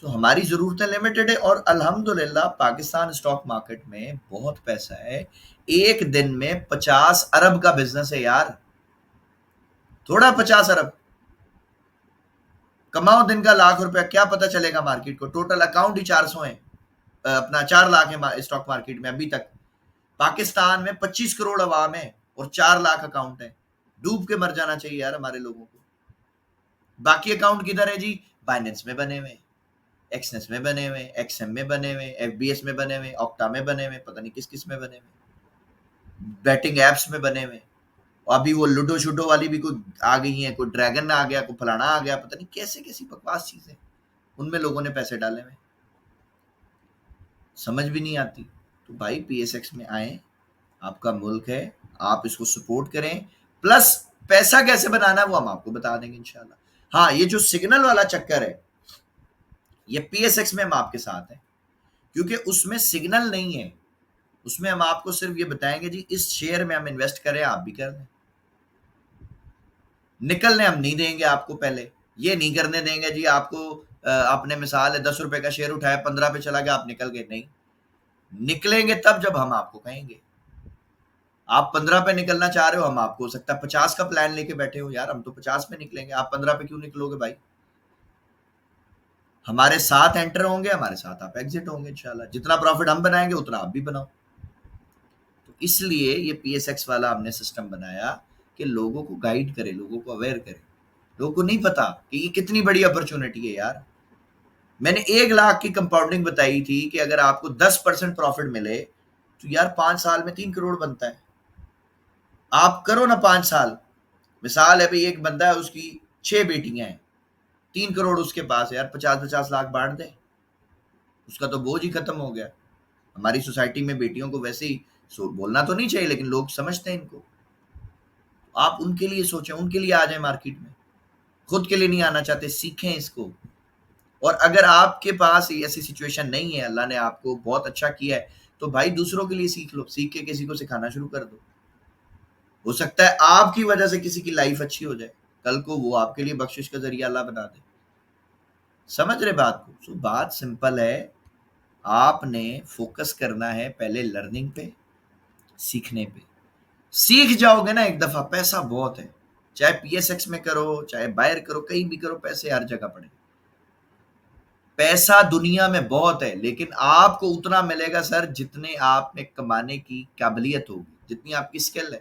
تو ہماری ضرورتیں لمیٹڈ ہے، اور الحمدللہ پاکستان اسٹاک مارکیٹ میں بہت پیسہ ہے، ایک دن میں 50 ارب کا بزنس ہے یار، تھوڑا 50 ارب کماؤ دن کا ₹1,00,000، کیا پتہ چلے گا مارکیٹ کو؟ ٹوٹل اکاؤنٹ ہی 400 ہیں، اپنا 4 لاکھ ہے اسٹاک مارکیٹ میں ابھی تک۔ پاکستان میں 25 کروڑ عوام ہے اور 4 لاکھ اکاؤنٹ ہے، ڈوب کے مر جانا چاہیے یار ہمارے لوگوں کو۔ باقی اکاؤنٹ کدھر ہے جی؟ بائننس میں بنے ہوئے، ایکسنس میں بنے ہوئے، ایکس ایم میں بنے ہوئے، ایف بی ایس میں بنے ہوئے، آکٹا میں بنے ہوئے، پتہ نہیں کس کس میں بنے ہوئے، بیٹنگ ایپس میں بنے ہوئے، اور ابھی وہ لوڈو شوڈو والی بھی کوئی آ گئی ہیں، کوئی ڈریگن آ گیا، کوئی فلانا آ گیا، پتہ نہیں کیسے کیسی بکواس چیزیں، ان میں لوگوں نے پیسے ڈالے ہوئے، سمجھ بھی نہیں آتی۔ تو بھائی پی ایس ایکس میں آئیں، آپ کا ملک ہے، آپ اس کو سپورٹ کریں، پلس پیسہ کیسے بنانا ہے وہ ہم آپ کو بتا دیں گے انشاءاللہ۔ ہاں یہ جو سگنل والا چکر ہے، یہ پی ایس ایکس میں ہم آپ کے ساتھ ہیں، کیونکہ اس میں سگنل نہیں ہے، اس میں ہم آپ کو صرف یہ بتائیں گے جی اس شیئر میں ہم انویسٹ کریں، آپ بھی کر دیں، نکلنے ہم نہیں دیں گے آپ کو، پہلے یہ نہیں کرنے دیں گے جی آپ کو، آپ نے مثال ہے ₹10 کا شیئر اٹھایا، 15 پہ چلا گیا، آپ نکل گئے، نہیں، نکلیں گے تب جب ہم آپ کو کہیں گے۔ آپ 15 پہ نکلنا چاہ رہے ہو، ہم آپ کو ہو سکتا ہے 50 کا پلان لے کے بیٹھے ہو، یار ہم تو 50 پہ نکلیں گے، آپ 15 پہ کیوں نکلو گے بھائی؟ ہمارے ساتھ انٹر ہوں گے، ہمارے ساتھ آپ ایگزٹ ہوں گے انشاءاللہ، جتنا پروفٹ ہم بنائیں گے اتنا آپ بھی بناؤ۔ تو اس لیے یہ پی ایس ایکس والا ہم نے سسٹم بنایا کہ لوگوں کو گائیڈ کرے، لوگوں کو اویئر کرے، لوگوں کو نہیں پتا کہ یہ کتنی بڑی اپرچونٹی ہے یار۔ میں نے 1,00,000 کی کمپاؤنڈنگ بتائی تھی کہ اگر آپ کو 10% پروفٹ ملے تو یار 5 سال میں 3 کروڑ بنتا ہے، آپ کرو نا 5 سال، مثال ہے بھئی ایک بندہ ہے، اس کی 6 بیٹیاں ہیں، 3 کروڑ اس کے پاس ہے یار، 50 لاکھ بانٹ دے، اس کا تو بوجھ ہی ختم ہو گیا۔ ہماری سوسائٹی میں بیٹیوں کو ویسے ہی بولنا تو نہیں چاہیے لیکن لوگ سمجھتے ہیں ان کو، آپ ان کے لیے سوچیں، ان کے لیے آ جائیں مارکیٹ میں، خود کے لیے نہیں آنا چاہتے، سیکھیں اس کو۔ اور اگر آپ کے پاس ایسی سچویشن نہیں ہے، اللہ نے آپ کو بہت اچھا کیا ہے، تو بھائی دوسروں کے لیے سیکھ لو، سیکھ کے کسی کو سکھانا شروع کر دو، ہو سکتا ہے آپ کی وجہ سے کسی کی لائف اچھی ہو جائے، کل کو وہ آپ کے لیے بخشش کا ذریعہ اللہ بنا دے۔ سمجھ رہے بات کو؟ سو بات سمپل ہے، آپ نے فوکس کرنا ہے پہلے لرننگ پہ، سیکھنے پہ، سیکھ جاؤ گے نا ایک دفعہ، پیسہ بہت ہے، چاہے پی ایس ایکس میں کرو، چاہے باہر کرو، کہیں بھی کرو، پیسے ہر جگہ پڑے، پیسہ دنیا میں بہت ہے، لیکن آپ کو اتنا ملے گا سر جتنے آپ میں کمانے کی قابلیت ہوگی، جتنی آپ کی اسکل ہے۔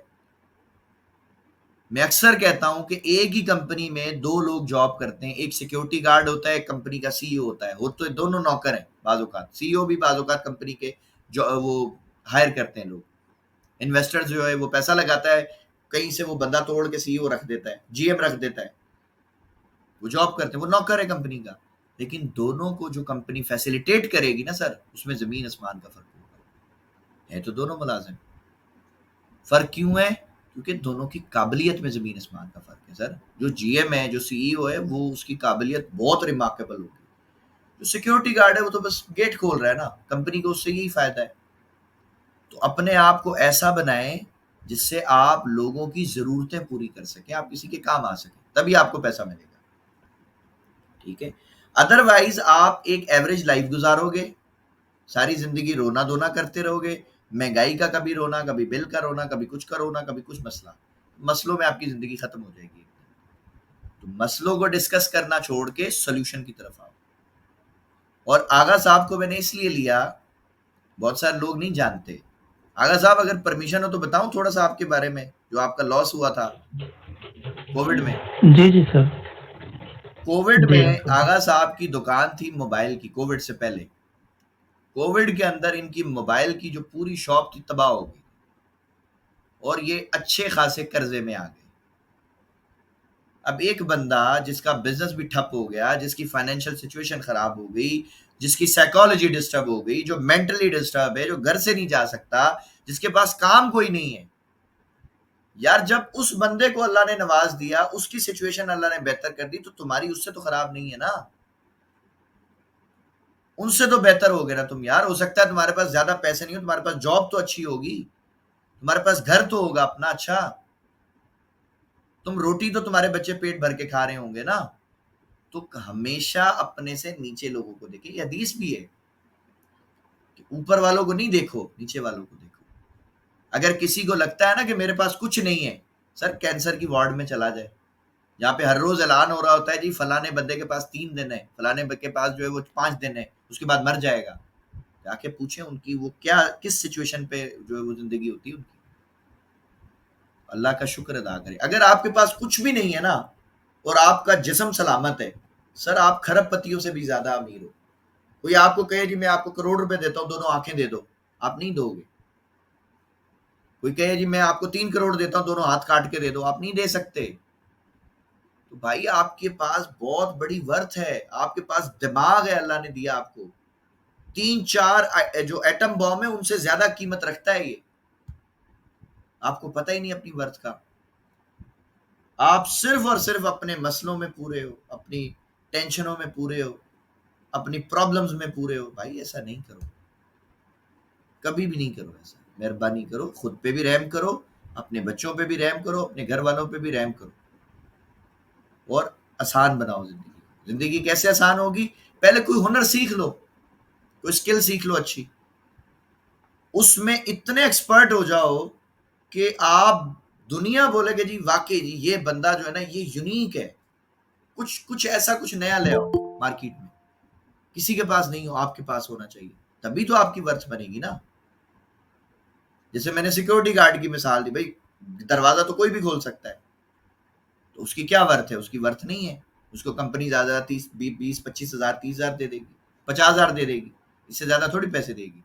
میں اکثر کہتا ہوں کہ ایک ہی کمپنی میں دو لوگ جاب کرتے ہیں، ایک سیکیورٹی گارڈ ہوتا ہے، ایک کمپنی کا سی ای او ہوتا ہے، وہ تو دونوں نوکر ہیں بعض اوقات، سی ای او بھی بعض اوقات کمپنی کے جو وہ ہائر کرتے ہیں لوگ، انویسٹر جو ہے وہ پیسہ لگاتا ہے، کہیں سے وہ بندہ توڑ کے سی ای او رکھ دیتا ہے، جی ایم رکھ دیتا ہے، وہ جاب کرتے ہیں، وہ نوکر ہے کمپنی کا، لیکن دونوں کو جو کمپنی فیسیلیٹیٹ کرے گی نا سر، اس میں زمین آسمان کا فرق ہوگا، ہے تو دونوں ملازم، فرق کیوں ہے؟ کیونکہ دونوں کی قابلیت میں زمین آسمان کا فرق ہے سر، جو جی ایم ہے، جو سی ای او ہے، وہ اس کی قابلیت بہت ریمارکیبل ہوگی، جو سیکیورٹی گارڈ ہے وہ تو بس گیٹ کھول رہا ہے نا، کمپنی کو اس سے یہی فائدہ ہے، تو اپنے آپ کو ایسا بنائیں جس سے آپ لوگوں کی ضرورتیں پوری کر سکیں، آپ کسی کے کام آ سکیں، تبھی آپ کو پیسہ ملے گا، ٹھیک ہے؟ ادروائز آپ ایک ایوریج لائف گزارو گے، ساری زندگی رونا دھونا کرتے رہو گے، مہنگائی کا کبھی رونا، کبھی بل کا رونا، کبھی کچھ کا رونا، کبھی کچھ مسئلہ، مسئلوں میں آپ کی زندگی ختم ہو جائے گی، تو مسئلوں کو ڈسکس کرنا چھوڑ کے سولوشن کی طرف آؤ، اور آغا صاحب کو میں نے اس لیے لیا، بہت سارے لوگ نہیں جانتے، آغا صاحب اگر پرمیشن ہو تو بتاؤں تھوڑا سا آپ کے بارے میں، جو آپ کا لاس ہوا تھا کووڈ میں۔ جی جی سر، کووڈ جی میں انکل جی، آغا صاحب کی دکان تھی موبائل کی، کووڈ سے پہلے، کووڈ کے اندر ان کی موبائل کی جو پوری شاپ تھی تباہ ہو گئی، اور یہ اچھے خاصے قرضے میں آ گئے۔ اب ایک بندہ جس کا بزنس بھی ٹھپ ہو گیا، جس کی فائنینشیل سچویشن خراب ہو گئی، جس کی سائیکالوجی ڈسٹرب ہو گئی، جو مینٹلی ڈسٹرب ہے، جو گھر سے نہیں جا سکتا، جس کے پاس کام کوئی نہیں ہے، یار جب اس بندے کو اللہ نے نواز دیا، اس کی سچویشن اللہ نے بہتر کر دی، تو تمہاری اس سے تو خراب نہیں ہے نا، ان سے تو بہتر ہوگے نا تم، یار ہو سکتا ہے تمہارے پاس زیادہ پیسے نہیں ہو، تمہارے پاس جاب تو اچھی ہوگی، تمہارے پاس گھر تو ہوگا اپنا اچھا، تم روٹی تو تمہارے بچے پیٹ بھر کے کھا رہے ہوں گے نا، تو ہمیشہ اپنے سے نیچے لوگوں کو دیکھیں، یہ حدیث بھی ہے کہ اوپر والوں کو نہیں دیکھو، نیچے والوں کو دیکھو، اگر کسی کو لگتا ہے نا کہ میرے پاس کچھ نہیں ہے، سر کینسر کی وارڈ میں چلا جائے، جہاں پہ ہر روز اعلان ہو رہا ہوتا ہے جی فلانے بندے کے پاس 3 دن ہے، فلانے کے پاس جو ہے وہ 5 دن ہے، اس کے بعد مر جائے گا، جا کے پوچھیں ان کی وہ کیا کس سچویشن پہ جو ہے وہ زندگی ہوتی ہے ان کی، اللہ کا شکر ادا کرے، اگر آپ کے پاس کچھ بھی نہیں ہے نا، اور آپ کا جسم سلامت ہے، سر آپ کھرب پتیوں سے بھی زیادہ امیر ہو، کوئی آپ کو کہے جی میں آپ کو کروڑ روپے دیتا ہوں دونوں آنکھیں دے دو، آپ نہیں دو گے، کوئی کہے جی میں آپ کو 3 کروڑ دیتا ہوں دونوں ہاتھ کاٹ کے دے دو، آپ نہیں دے سکتے، تو بھائی آپ کے پاس بہت بڑی ورتھ ہے، آپ کے پاس دماغ ہے اللہ نے دیا آپ کو، 3 4 جو ایٹم بام ہے ان سے زیادہ قیمت رکھتا ہے یہ، آپ کو پتہ ہی نہیں اپنی ورتھ کا، آپ صرف اور صرف اپنے مسئلوں میں پورے ہو، اپنی ٹینشنوں میں پورے ہو، اپنی پرابلمز میں پورے ہو، بھائی ایسا نہیں کرو، کبھی بھی نہیں کرو ایسا، مہربانی کرو، خود پہ بھی رحم کرو، اپنے بچوں پہ بھی رحم کرو، اپنے گھر والوں پہ بھی رحم کرو، اور آسان بناؤ زندگی، زندگی کیسے آسان ہوگی؟ پہلے کوئی ہنر سیکھ لو، کوئی اسکل سیکھ لو اچھی، اس میں اتنے ایکسپرٹ ہو جاؤ کہ آپ دنیا بولے کہ جی واقعی جی یہ بندہ جو ہے نا یہ یونیک ہے، کچھ ایسا کچھ نیا لے آؤ مارکیٹ میں، کسی کے پاس نہیں ہو، آپ کے پاس ہونا چاہیے، تبھی تو آپ کی ورث بنے گی نا، جیسے میں نے سیکورٹی گارڈ کی مثال دی، بھائی دروازہ تو کوئی بھی کھول سکتا ہے، تو اس کی کیا ورث ہے؟ اس کی ورث نہیں ہے، اس کو کمپنی زیادہ 20 25 ہزار 30 ہزار دے دے گی، 50 ہزار دے دے گی، اس سے زیادہ تھوڑی پیسے دے گی،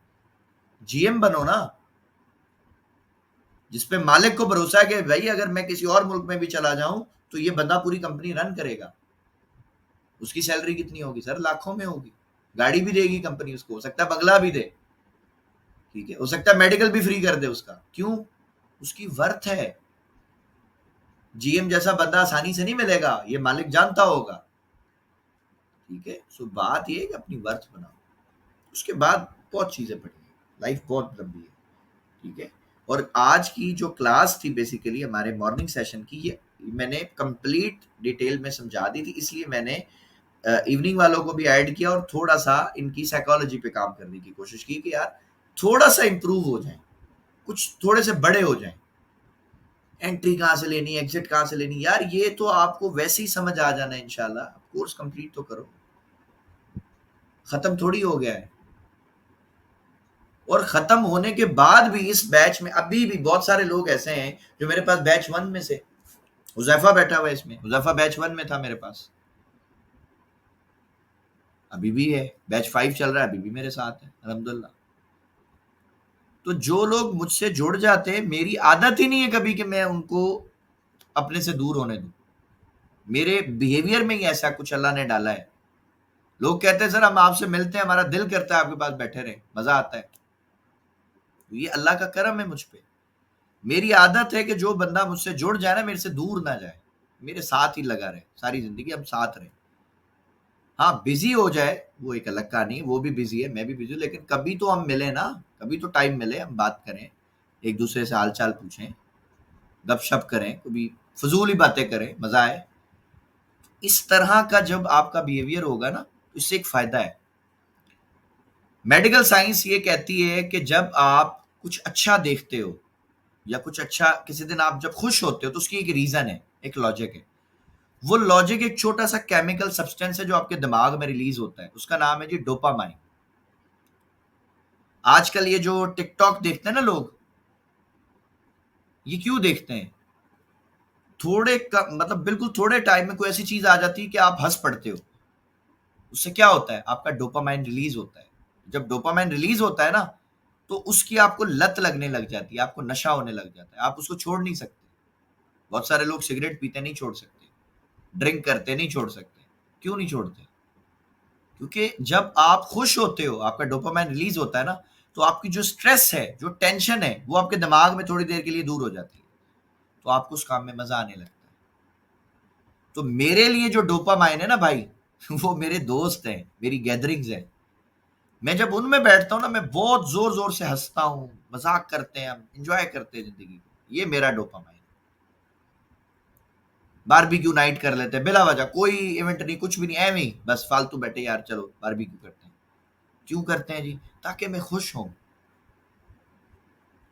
جی ایم بنو نا، جس پہ مالک کو بھروسہ ہے کہ بھائی اگر میں کسی اور ملک میں بھی چلا جاؤں تو یہ بندہ پوری کمپنی رن کرے گا، اس کی سیلری کتنی ہوگی سر؟ لاکھوں میں ہوگی، گاڑی بھی دے گی کمپنی اس کو، ہو سکتا ہے بنگلہ بھی دے، ٹھیک ہے، ہو سکتا ہے میڈیکل بھی فری کر دے اس کا، کیوں؟ اس کی ورتھ ہے، جی ایم جیسا بندہ آسانی سے نہیں ملے گا، یہ مالک جانتا ہوگا، ٹھیک ہے، سو بات یہ ہے کہ اپنی ورتھ بناؤ، اس کے بعد بہت چیزیں پڑھی ہیں، لائف بہت لمبی ہے، ٹھیک ہے، اور آج کی جو کلاس تھی بیسیکلی ہمارے مارننگ سیشن کی، یہ میں نے کمپلیٹ ڈیٹیل میں سمجھا دی تھی، اس لیے میں نے ایوننگ والوں کو بھی ایڈ کیا اور تھوڑا سا ان کی سائیکالوجی پہ کام کرنے کی کوشش کی کہ یار تھوڑا سا امپروو ہو جائیں، کچھ تھوڑے سے بڑے ہو جائیں، انٹری کہاں سے لینی، ایگزٹ کہاں سے لینی، یار یہ تو آپ کو ویسے ہی سمجھ آ جانا ہے انشاءاللہ، کورس کمپلیٹ تو کرو، ختم تھوڑی ہو گیا ہے، اور ختم ہونے کے بعد بھی اس بیچ میں ابھی بھی بہت سارے لوگ ایسے ہیں جو میرے پاس بیچ 1 میں سے حذیفہ بیٹھا ہوا ہے اس میں، حذیفہ بیچ 1 میں تھا میرے پاس، ابھی بھی ہے، بیچ 5 چل رہا ہے، ابھی بھی میرے ساتھ ہے الحمدللہ۔ تو جو لوگ مجھ سے جڑ جاتے ہیں، میری عادت ہی نہیں ہے کبھی کہ میں ان کو اپنے سے دور ہونے دوں، میرے بیہیویئر میں ہی ایسا کچھ اللہ نے ڈالا ہے۔ لوگ کہتے ہیں سر ہم آپ سے ملتے ہیں، ہمارا دل کرتا ہے آپ کے پاس بیٹھے رہیں، مزہ آتا ہے، یہ اللہ کا کرم ہے مجھ پہ۔ میری عادت ہے کہ جو بندہ مجھ سے جڑ جائے نا، میرے سے دور نہ جائے، میرے ساتھ ہی لگا رہے، ساری زندگی ہم ساتھ رہیں۔ ہاں بزی ہو جائے وہ ایک الگ کہانی ہے، وہ بھی بزی ہے، میں بھی بزی ہوں، لیکن کبھی تو ہم ملیں نا، کبھی تو ٹائم ملے، ہم بات کریں، ایک دوسرے سے حال چال پوچھیں، گپ شپ کریں، کبھی فضول ہی باتیں کریں، مزہ آئے۔ اس طرح کا جب آپ کا بیہیویئر ہوگا نا، تو اس سے ایک فائدہ ہے۔ میڈیکل سائنس یہ کہتی ہے کہ جب آپ کچھ اچھا دیکھتے ہو یا کچھ اچھا، کسی دن آپ جب خوش ہوتے ہو تو اس کی ایک ریزن ہے، ایک لاجک ہے۔ وہ لاجک ایک چھوٹا سا کیمیکل سبسٹینس ہے جو آپ کے دماغ میں ریلیز ہوتا ہے، اس کا نام ہے جی ڈوپامائن۔ آج کل یہ جو ٹک ٹاک دیکھتے ہیں نا لوگ، یہ کیوں دیکھتے ہیں؟ مطلب بالکل تھوڑے ٹائم میں کوئی ایسی چیز آ جاتی ہے کہ آپ ہنس پڑتے ہو، اس سے کیا ہوتا ہے؟ آپ کا ڈوپامائن ریلیز ہوتا ہے۔ جب ڈوپامائن ریلیز ہوتا ہے نا، تو اس کی آپ کو لت لگنے لگ جاتی ہے، آپ کو نشہ ہونے لگ جاتا ہے، آپ اس کو چھوڑ نہیں سکتے۔ بہت سارے لوگ سگریٹ پیتے نہیں چھوڑ سکتے، ڈرنک کرتے نہیں چھوڑ سکتے۔ کیوں نہیں چھوڑتے؟ کیونکہ جب آپ خوش ہوتے ہو، آپ کا ڈوپامائن ریلیز ہوتا ہے نا، تو آپ کی جو سٹریس ہے، جو ٹینشن ہے، وہ آپ کے دماغ میں تھوڑی دیر کے لیے دور ہو جاتی ہے، تو آپ کو اس کام میں مزہ آنے لگتا ہے۔ تو میرے لیے جو ڈوپامائن ہے نا بھائی، وہ میرے دوست ہیں، میری گیدرنگز ہیں۔ میں جب ان میں بیٹھتا ہوں نا، میں بہت زور زور سے ہنستا ہوں، مذاق کرتے ہیں، ہم انجوائے کرتے ہیں زندگی کو، یہ میرا ڈوپامائن۔ باربیکیو نائٹ کر لیتے ہیں بلا وجہ، کوئی ایونٹ نہیں، کچھ بھی نہیں، ایویں ہی بس فالتو بیٹھے، یار چلو باربیکیو کرتے ہیں۔ کیوں کرتے ہیں جی؟ تاکہ میں خوش ہوں۔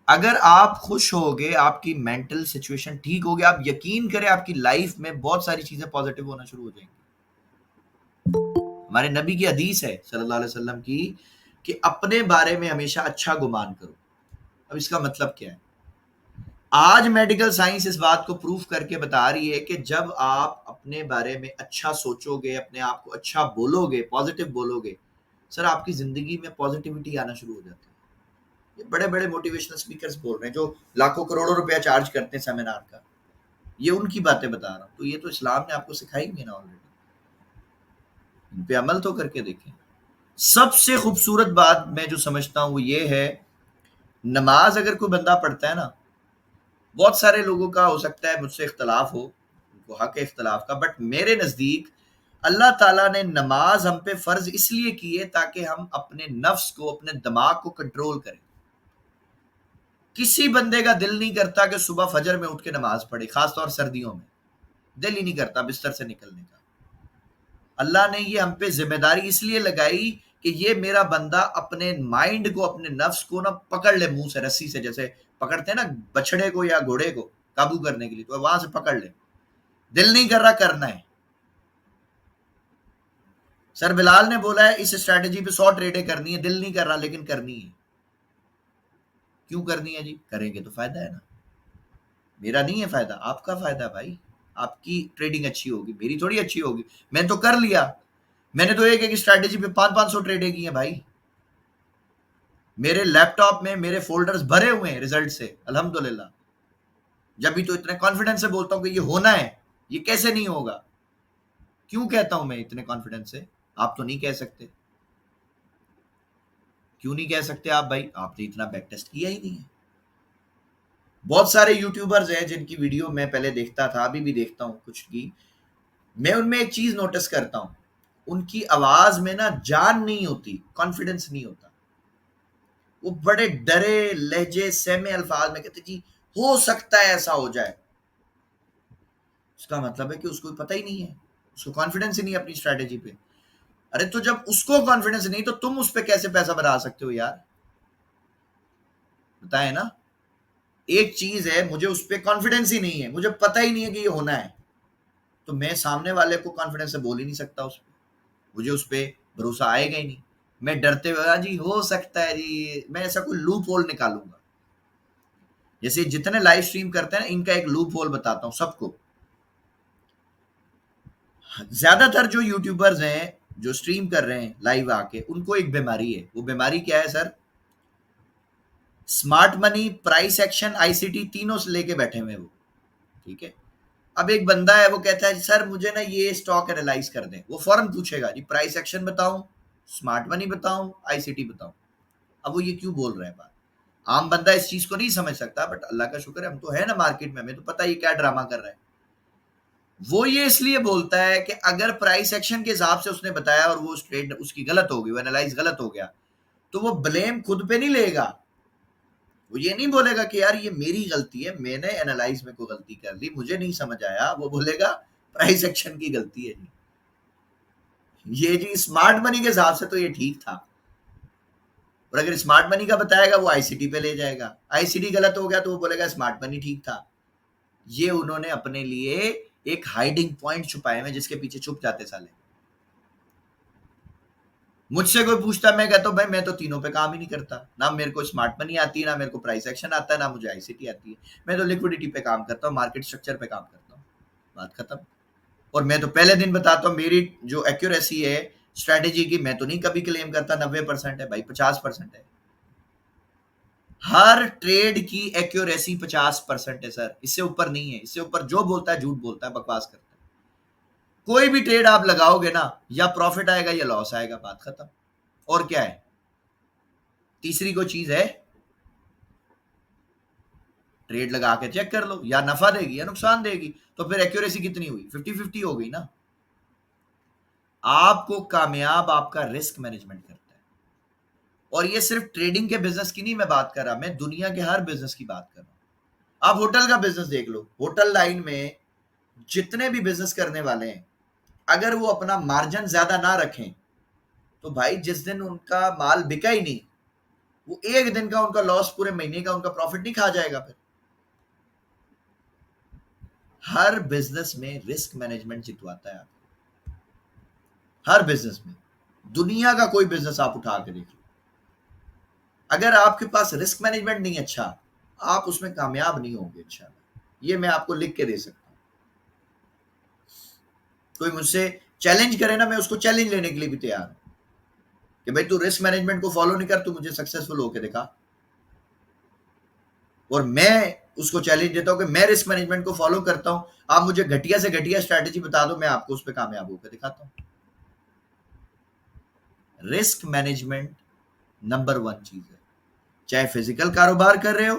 اگر آپ خوش ہوگے، آپ کی مینٹل سچویشن ٹھیک ہوگی، آپ یقین کریں آپ کی لائف میں بہت ساری چیزیں پازیٹیو ہونا شروع ہو جائیں گی۔ ہمارے نبی کی حدیث ہے صلی اللہ علیہ وسلم کی کہ اپنے بارے میں ہمیشہ اچھا گمان کرو۔ اب اس کا مطلب کیا ہے؟ آج میڈیکل سائنس اس بات کو پروف کر کے بتا رہی ہے کہ جب آپ اپنے بارے میں اچھا سوچو گے، اپنے آپ کو اچھا بولو گے، پازیٹیو بولو گے، سر آپ کی زندگی میں پازیٹیوٹی آنا شروع ہو جاتی ہے۔ یہ بڑے بڑے موٹیویشنل اسپیکرز بول رہے ہیں جو لاکھوں کروڑوں روپیہ چارج کرتے ہیں سیمینار کا، یہ ان کی باتیں بتا رہا ہوں۔ تو یہ تو اسلام نے آپ کو سکھائی بھی نا آلریڈی، ان پہ عمل تو کر کے دیکھیں۔ سب سے خوبصورت بات میں جو سمجھتا ہوں وہ یہ ہے، نماز اگر کوئی بندہ پڑھتا ہے نا، بہت سارے لوگوں کا ہو سکتا ہے مجھ سے اختلاف ہو، ان کو حق ہے اختلاف کا، بٹ میرے نزدیک اللہ تعالیٰ نے نماز ہم پہ فرض اس لیے کی ہے تاکہ ہم اپنے نفس کو، اپنے دماغ کو کنٹرول کریں۔ کسی بندے کا دل نہیں کرتا کہ صبح فجر میں اٹھ کے نماز پڑھے، خاص طور سردیوں میں دل ہی نہیں کرتا بستر سے نکلنے کا۔ اللہ نے یہ ہم پہ ذمہ داری اس لیے لگائی کہ یہ میرا بندہ اپنے مائنڈ کو، اپنے نفس کو نا پکڑ لے، منہ سے رسی سے جیسے پکڑتے ہیں نا بچڑے کو یا گھوڑے کو قابو کرنے کے لیے، تو وہاں سے پکڑ لے۔ دل نہیں کر رہا، کرنا ہے۔ سر بلال نے بولا ہے اس اسٹریٹجی پہ 100 ٹریڈیں کرنی ہے، دل نہیں کر رہا لیکن کرنی ہے۔ کیوں کرنی ہے جی؟ کریں گے تو فائدہ ہے نا، میرا نہیں ہے فائدہ، آپ کا فائدہ بھائی۔ آپ کی ٹریڈنگ اچھی ہوگی، میری تھوڑی اچھی ہوگی، میں تو کر لیا، میں نے تو ایک اسٹریٹجی پہ 500 ٹریڈیں کی ہیں بھائی۔ میرے لیپ ٹاپ میں میرے فولڈرز بھرے ہوئے ہیں ریزلٹ سے الحمدللہ۔ جب بھی تو اتنے کانفیڈنس سے بولتا ہوں کہ یہ ہونا ہے، یہ کیسے نہیں ہوگا؟ کیوں کہتا ہوں میں اتنے کانفیڈنس سے؟ آپ تو نہیں کہہ سکتے۔ کیوں نہیں کہہ سکتے آپ بھائی؟ آپ نے اتنا بیک ٹیسٹ کیا ہی نہیں ہے۔ بہت سارے یوٹیوبرز ہیں جن کی ویڈیو میں پہلے دیکھتا تھا، ابھی بھی دیکھتا ہوں کچھ کی، میں ان میں ایک چیز نوٹس کرتا ہوں، ان کی آواز میں نا جان نہیں ہوتی، کانفیڈنس نہیں ہوتا۔ وہ بڑے ڈرے لہجے سہمے الفاظ میں کہتے جی ہو سکتا ہے ایسا ہو جائے۔ اس کا مطلب ہے کہ اس کو پتہ ہی نہیں ہے، اس کو کانفیڈنس ہی نہیں اپنی اسٹریٹجی پہ۔ ارے تو جب اس کو کانفیڈنس نہیں تو تم اس پہ کیسے پیسہ بنا سکتے ہو یار؟ بتائیں نا۔ ایک چیز ہے مجھے اس پہ کانفیڈنس ہی نہیں ہے، مجھے پتہ ہی نہیں ہے کہ یہ ہونا ہے، تو میں سامنے والے کو کانفیڈنس سے بول ہی نہیں سکتا، اس پہ مجھے اس پہ بھروسہ آئے گا ہی نہیں۔ میں ڈرتے ہوئے جی ہو سکتا ہے جی، میں ایسا کوئی لوپ ہول نکالوں گا۔ جیسے جتنے لائیو سٹریم کرتے ہیں ان کا ایک لوپ ہول بتاتا ہوں سب کو، زیادہ تر جو یوٹیوبرز ہیں جو سٹریم کر رہے ہیں لائیو آ کے، ان کو ایک بیماری ہے. وہ بیماری کیا ہے سر؟ اسمارٹ منی، پرائس ایکشن، آئی سی ٹی، تینوں سے لے کے بیٹھے ہوئے وہ. ٹھیک ہے. اب ایک بندہ ہے وہ کہتا ہے سر مجھے نا یہ اسٹاک اینالائز کر دیں، وہ فوراً پوچھے گا جی پرائس ایکشن بتاؤں، اسمارٹ منی بتاؤں، آئی سی ٹی بتاؤں. اب وہ یہ کیوں بول رہے ہیں بات؟ عام بندہ اس چیز کو نہیں سمجھ سکتا، بٹ اللہ کا شکر ہے ہم تو ہے نا مارکیٹ میں، ہمیں تو پتہ یہ کیا ڈرامہ کر رہا ہے. وہ یہ اس لیے بولتا ہے کہ اگر پرائس ایکشن کے حساب سے اس نے بتایا اور وہ ٹریڈ اس کی غلط ہو گئی، وہ اینالائز غلط ہو گیا، تو وہ بلیم خود پہ نہیں لے گا. وہ یہ نہیں بولے گا کہ یار یہ میری غلطی ہے، میں نے اینالائز میں کوئی غلطی کر لی، مجھے نہیں سمجھ آیا. وہ بولے گا پرائس ایکشن کی غلطی ہے جی، یہ جی اسمارٹ منی کے حساب سے تو یہ ٹھیک تھا، اور اگر اسمارٹ منی کا بتائے گا وہ آئی سی ٹی پہ لے جائے گا. آئی سی ٹی غلط ہو گیا تو وہ بولے گا اسمارٹ منی ٹھیک تھا. یہ انہوں نے اپنے لیے ایک ہائیڈنگ پوائنٹ چھپائے ہوئے جس کے پیچھے چھپ جاتے سالے. مجھ سے کوئی پوچھتا میں کہتا ہوں بھائی میں تو تینوں پہ کام ہی نہیں کرتا، نہ میرے کو اسمارٹ منی آتی ہے، نہ میرے کو پرائس ایکشن آتا ہے، نہ مجھے آئی سی ٹی آتی ہے. میں تو لیکوڈیٹی پہ کام کرتا ہوں، مارکیٹ اسٹرکچر پہ کام کرتا ہوں، بات ختم. اور میں تو پہلے دن بتاتا ہوں میری جو ایکوریسی ہے اسٹریٹجی کی، میں تو نہیں کبھی کلیم کرتا 90% ہے بھائی، 50% ہے. ہر ٹریڈ کی ایکوریسی 50% ہے سر، اس سے اوپر نہیں ہے. اس سے اوپر جو بولتا ہے جھوٹ بولتا ہے، بکواس کرتا ہے. کوئی بھی ٹریڈ آپ لگاؤ گے نا، یا پروفٹ آئے گا یا لاس آئے گا، بات ختم. اور کیا ہے؟ تیسری کوئی چیز ہے؟ ٹریڈ لگا کے چیک کر لو، یا نفع دے گی یا نقصان دے گی. تو پھر ایکوریسی کتنی ہوئی؟ 50-50 ہو گئی نا. آپ کو کامیاب آپ کا رسک مینجمنٹ کرتا ہے. اور یہ صرف ٹریڈنگ کے بزنس کی نہیں میں بات کر رہا، میں دنیا کے ہر بزنس کی بات کر رہا ہوں. آپ ہوٹل کا بزنس دیکھ لو، ہوٹل لائن میں جتنے بھی بزنس کرنے والے ہیں، اگر وہ اپنا مارجن زیادہ نہ رکھیں تو بھائی جس دن ان کا مال بکا ہی نہیں، وہ ایک دن کا ان کا لاس پورے مہینے کا ان کا پروفٹ نہیں کھا جائے گا. پھر ہر بزنس میں رسک مینجمنٹ جتواتا ہے آپ. ہر بزنس میں، دنیا کا کوئی بزنس آپ اٹھا کے دیکھ لو، اگر آپ کے پاس رسک مینجمنٹ نہیں اچھا، آپ اس میں کامیاب نہیں ہوں گے انشاءاللہ. یہ میں آپ کو لکھ کے دے سکتا ہوں. کوئی مجھ سے چیلنج کرے نا، میں اس کو چیلنج لینے کے لیے بھی تیار ہوں کہ بھائی تو رسک مینجمنٹ کو فالو نہیں کر، تو مجھے سکسیسفل ہو کے دکھا. اور میں اس کو چیلنج دیتا ہوں کہ میں رسک مینجمنٹ کو فالو کرتا ہوں، آپ مجھے گھٹیا سے گھٹیا اسٹریٹجی بتا دو، میں آپ کو اس پہ کامیاب ہو کے دکھاتا ہوں. رسک مینجمنٹ نمبر 1 چیز ہے، چاہے فزیکل کاروبار کر رہے ہو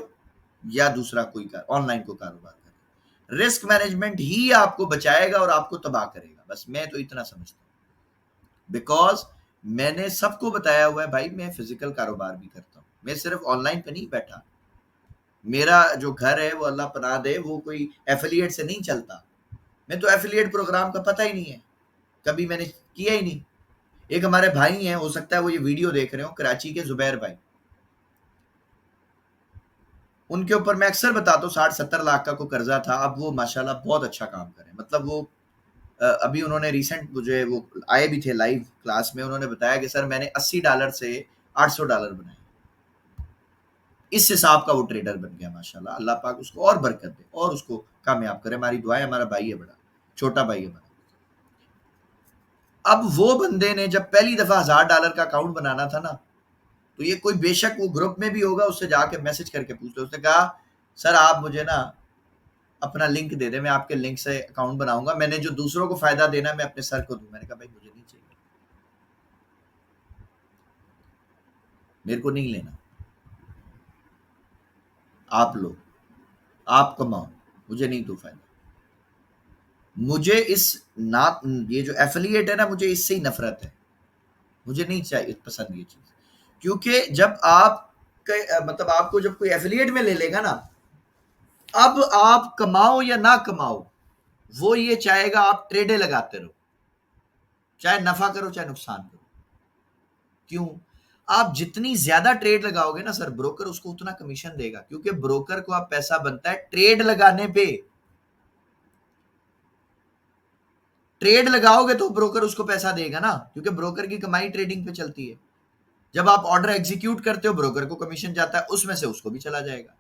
یا دوسرا کوئی آن لائن کو کاروبار کر رہے ہو. رسک مینجمنٹ ہی آپ کو بچائے گا اور آپ کو تباہ کرے گا. بس میں تو اتنا سمجھتا ہوں، بیکاز میں نے سب کو بتایا ہوا ہے بھائی میں فزیکل کاروبار بھی کرتا ہوں، میں صرف آن لائن پہ نہیں بیٹھا. میرا جو گھر ہے وہ اللہ پناہ دے وہ کوئی ایفیلیٹ سے نہیں چلتا. میں تو ایفیلیٹ پروگرام کا پتہ ہی نہیں ہے، کبھی میں نے کیا ہی نہیں. ایک ہمارے بھائی ہیں، ہو سکتا ہے وہ یہ ویڈیو دیکھ رہے ہوں، کراچی کے زبیر بھائی، ان کے اوپر میں اکثر بتاتا ہوں 60-70 لاکھ کا کوئی قرضہ تھا. اب وہ ماشاءاللہ بہت اچھا کام کریں، مطلب وہ ابھی انہوں نے ریسنٹ مجھے وہ آئے بھی تھے لائیو کلاس میں، انہوں نے بتایا کہ سر میں نے $80 سے $800 بنائے. اس حساب کا وہ ٹریڈر بن گیا ماشاءاللہ. اللہ پاک اس کو اور برکت دے اور اس کو کامیاب کرے. ہماری دعا ہے، ہمارا بھائی ہے، بڑا چھوٹا بھائی ہے ہمارا. اب وہ بندے نے جب پہلی دفعہ $1000 کا اکاؤنٹ بنانا تھا نا، تو یہ کوئی بے شک وہ گروپ میں بھی ہوگا، اس سے جا کے میسج کر کے پوچھتے. اس نے کہا سر آپ مجھے نا اپنا لنک دے دیں، میں آپ کے لنک سے اکاؤنٹ بناؤں گا، میں نے جو دوسروں کو فائدہ دینا ہے میں اپنے سر کو دوں. میں نے کہا بھائی مجھے نہیں چاہیے، میرے کو نہیں لینا، آپ لو، آپ کماؤ، مجھے نہیں دو فائدہ. مجھے یہ جو ایفیلیٹ ہے نا، مجھے اس سے ہی نفرت ہے، مجھے نہیں چاہیے پسند یہ چیز. کیونکہ جب آپ مطلب آپ کو جب کوئی ایفیلیٹ میں لے لے گا نا، اب آپ کماؤ یا نہ کماؤ، وہ یہ چاہے گا آپ ٹریڈیں لگاتے رہو، چاہے نفع کرو چاہے نقصان کرو. کیوں؟ آپ جتنی زیادہ ٹریڈ لگاؤ گے نا سر، بروکر اس کو اتنا کمیشن دے گا، کیونکہ بروکر کو آپ پیسہ بنتا ہے ٹریڈ لگانے پہ. ٹریڈ لگاؤ گے تو بروکر اس کو پیسہ دے گا نا، کیونکہ بروکر کی کمائی ٹریڈنگ پہ چلتی ہے. جب آپ آرڈر ایگزیکیوٹ کرتے ہو بروکر کو کمیشن جاتا ہے، اس میں سے اس کو بھی چلا جائے گا.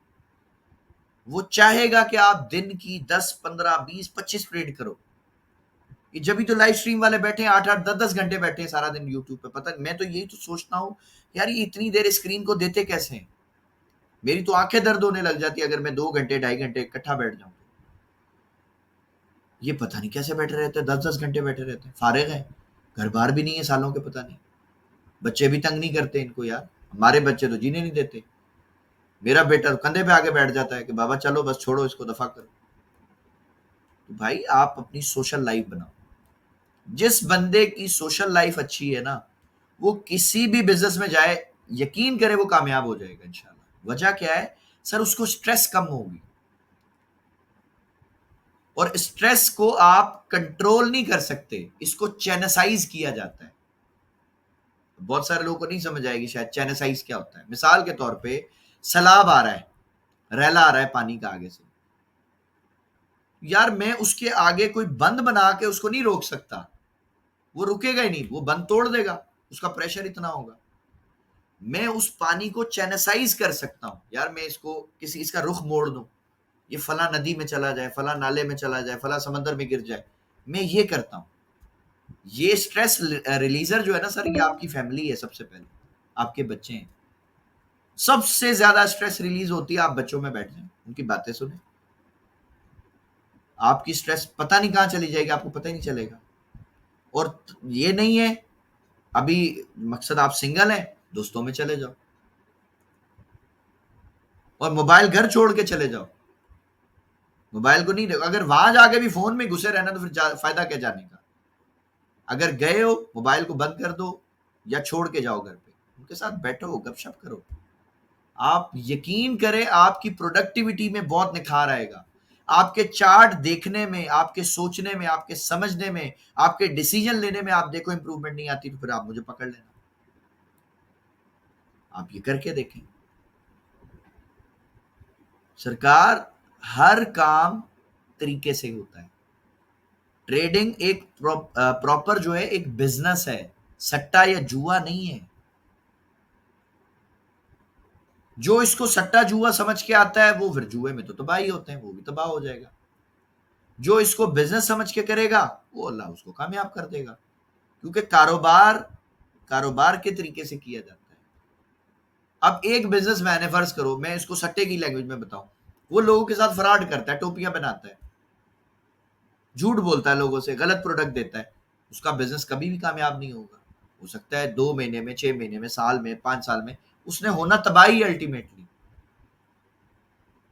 وہ چاہے گا کہ آپ دن کی 10 15 20 25 ٹریڈ کرو، کہ جبھی تو لائیو اسٹریم والے بیٹھے ہیں 8-8 10 گھنٹے بیٹھے ہیں سارا دن یوٹیوب پہ. پتہ میں تو یہی تو سوچتا ہوں یار یہ اتنی دیر اسکرین کو دیتے کیسے ہیں. میری تو آنکھیں درد ہونے لگ جاتی ہے اگر میں 2 گھنٹے 2.5 گھنٹے اکٹھا بیٹھ جاؤں. یہ پتہ نہیں کیسے بیٹھے رہتے ہیں 10 گھنٹے بیٹھے رہتے ہیں. فارغ ہیں, گھر بار بھی نہیں ہے سالوں کے, پتہ نہیں بچے بھی تنگ نہیں کرتے ان کو یار. ہمارے بچے تو جینے نہیں دیتے. میرا بیٹا کندھے پہ آگے بیٹھ جاتا ہے کہ بابا چلو بس چھوڑو اس کو دفع کرو. تو بھائی آپ اپنی سوشل لائف بناؤ. جس بندے کی سوشل لائف اچھی ہے نا وہ کسی بھی بزنس میں جائے یقین کرے وہ کامیاب ہو جائے گا انشاءاللہ. وجہ کیا ہے سر, اس کو سٹریس کم ہوگی, اور سٹریس کو آپ کنٹرول نہیں کر سکتے, اس کو چینسائز کیا جاتا ہے. بہت سارے لوگوں کو نہیں سمجھ آئے گی شاید چینسائز کیا ہوتا ہے. مثال کے طور پہ سیلاب آ رہا ہے, ریلا آ رہا ہے پانی کا آگے سے, یار میں اس کے آگے کوئی بند بنا کے اس کو نہیں روک سکتا, وہ رکے گا ہی نہیں, وہ بند توڑ دے گا, اس کا پریشر اتنا ہوگا. میں اس پانی کو چینسائز کر سکتا ہوں, یار میں اس کو کسی اس کا رخ موڑ دوں, یہ فلاں ندی میں چلا جائے, فلاں نالے میں چلا جائے, فلاں سمندر میں گر جائے, میں یہ کرتا ہوں. یہ سٹریس ریلیزر جو ہے نا سر, یہ آپ کی فیملی ہے. سب سے پہلے آپ کے بچے ہیں. سب سے زیادہ سٹریس ریلیز ہوتی ہے آپ بچوں میں بیٹھ جائیں, ان کی باتیں سنیں, آپ کی سٹریس پتہ نہیں کہاں چلی جائے گی, آپ کو پتہ ہی نہیں چلے گا. اور یہ نہیں ہے ابھی مقصد آپ سنگل ہیں, دوستوں میں چلے جاؤ اور موبائل گھر چھوڑ کے چلے جاؤ. موبائل کو نہیں, اگر وہاں جا کے بھی فون میں گھسے رہنا تو پھر فائدہ کیا جانے کا. اگر گئے ہو موبائل کو بند کر دو یا چھوڑ کے جاؤ گھر پہ, ان کے ساتھ بیٹھو, گپ شپ کرو. آپ یقین کریں آپ کی پروڈکٹیوٹی میں بہت نکھار آئے گا. آپ کے چارٹ دیکھنے میں, آپ کے سوچنے میں, آپ کے سمجھنے میں, آپ کے ڈیسیجن لینے میں آپ دیکھو امپروومنٹ نہیں آتی تو پھر آپ مجھے پکڑ لینا. آپ یہ کر کے دیکھیں. سرکار ہر کام طریقے سے ہوتا ہے. ٹریڈنگ ایک پراپر جو ہے ایک بزنس ہے, سٹا یا جوا نہیں ہے. جو اس کو سٹا جوا سمجھ کے آتا ہے وہ پھر جوئے میں تو تباہی ہوتے ہیں, وہ بھی تباہ ہو جائے گا. جو اس کو بزنس سمجھ کے کرے گا وہ اللہ اس کو کامیاب کر دے گا, کیونکہ کاروبار کے طریقے سے کیا جاتا ہے. اب ایک بزنس مین ہے, فرض کرو میں اس کو سٹے کی لینگویج میں بتاؤں, وہ لوگوں کے ساتھ فراڈ کرتا ہے, ٹوپیاں بناتا ہے, جھوٹ بولتا ہے لوگوں سے, غلط پروڈکٹ دیتا ہے, اس کا بزنس کبھی بھی کامیاب نہیں ہوگا. ہو سکتا ہے 2 مہینے میں, 6 مہینے میں, سال میں, 5 سال میں اس نے ہونا تباہی الٹیمیٹلی.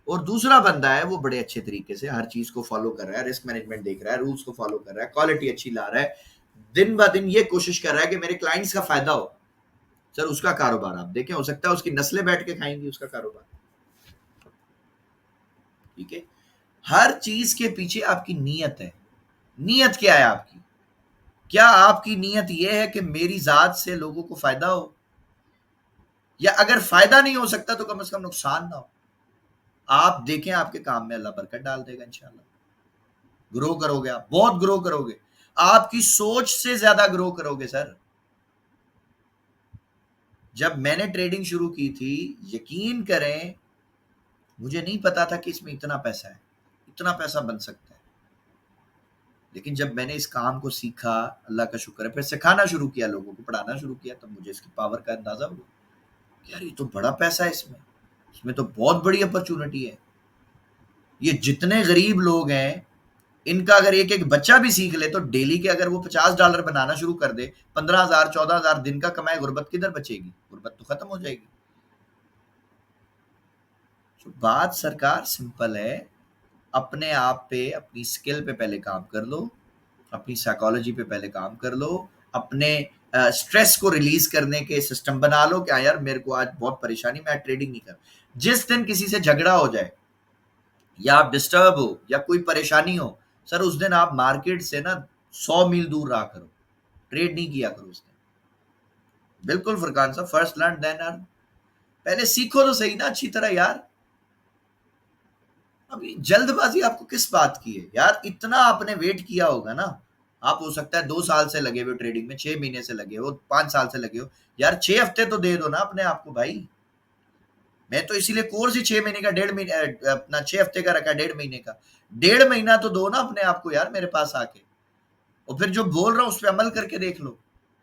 اور دوسرا بندہ ہے وہ بڑے اچھے طریقے سے ہر چیز کو فالو کر رہا ہے, رسک مینجمنٹ دیکھ رہا ہے, رولز کو فالو کر رہا ہے, کوالٹی اچھی لا رہا ہے, دن با دن یہ کوشش کر رہا ہے کہ میرے کلائنٹس کا فائدہ ہو. سر اس کا کاروبار آپ دیکھیں, ہو سکتا ہے اس کی نسلیں بیٹھ کے کھائیں گی اس کا کاروبار. ٹھیک ہے, ہر چیز کے پیچھے آپ کی نیت ہے. نیت کیا ہے آپ کی؟ کیا آپ کی نیت یہ ہے کہ میری ذات سے لوگوں کو فائدہ ہو, یا اگر فائدہ نہیں ہو سکتا تو کم از کم نقصان نہ ہو. آپ دیکھیں آپ کے کام میں اللہ برکت ڈال دے گا انشاءاللہ. گرو کرو گے, آپ بہت گرو کرو گے, آپ کی سوچ سے زیادہ گرو کرو گے. سر جب میں نے ٹریڈنگ شروع کی تھی یقین کریں مجھے نہیں پتا تھا کہ اس میں اتنا پیسہ ہے, اتنا پیسہ بن سکتا ہے. لیکن جب میں نے اس کام کو سیکھا, اللہ کا شکر ہے, پھر سکھانا شروع کیا, لوگوں کو پڑھانا شروع کیا, تب مجھے اس کی پاور کا اندازہ ہوا کہ یار یہ تو بڑا پیسہ ہے اس میں تو بہت بڑی اپرچونٹی ہے. یہ جتنے غریب لوگ ہیں ان کا اگر ایک ایک بچہ بھی سیکھ لے تو ڈیلی کے اگر وہ $50 بنانا شروع کر دے, 15,000 14,000 دن کا کمائے, غربت کدھر بچے گی؟ غربت تو ختم ہو جائے گی. بات سرکار سمپل ہے, اپنے آپ پہ, اپنی سکل پہ پہلے کام کر لو, اپنی سائیکالوجی پہ پہلے کام کر لو, اپنے سٹریس کو ریلیز کرنے کے سسٹم بنا لو کہ یار میرے کو آج بہت پریشانی, میں ٹریڈنگ نہیں کر. جس دن کسی سے جھگڑا ہو جائے یا آپ ڈسٹرب ہو یا کوئی پریشانی ہو, سر اس دن آپ مارکیٹ سے نا 100 میل دور رہا کرو, ٹریڈ نہیں کیا کرو اس دن. بالکل فرقان صاحب, فرسٹ لرن دین ارن. پہلے سیکھو تو صحیح نا اچھی طرح یار. ابھی جلد بازی آپ کو کس بات کی ہے یار؟ اتنا آپ نے ویٹ کیا ہوگا نا, آپ ہو سکتا ہے 2 سال سے لگے ہوئے ٹریڈنگ میں, 6 مہینے سے لگے ہو, 5 سال سے لگے ہو, یار 6 ہفتے تو دے دو نا اپنے آپ کو بھائی. میں تو اسی لیے کورس ہی 6 مہینے کا, 1.5 مہینے اپنا 6 ہفتے کا رکھا, 1.5 مہینے کا. 1.5 مہینہ تو دو نا اپنے آپ کو یار میرے پاس آ کے. اور پھر جو بول رہا ہوں اس پہ عمل کر کے دیکھ لو.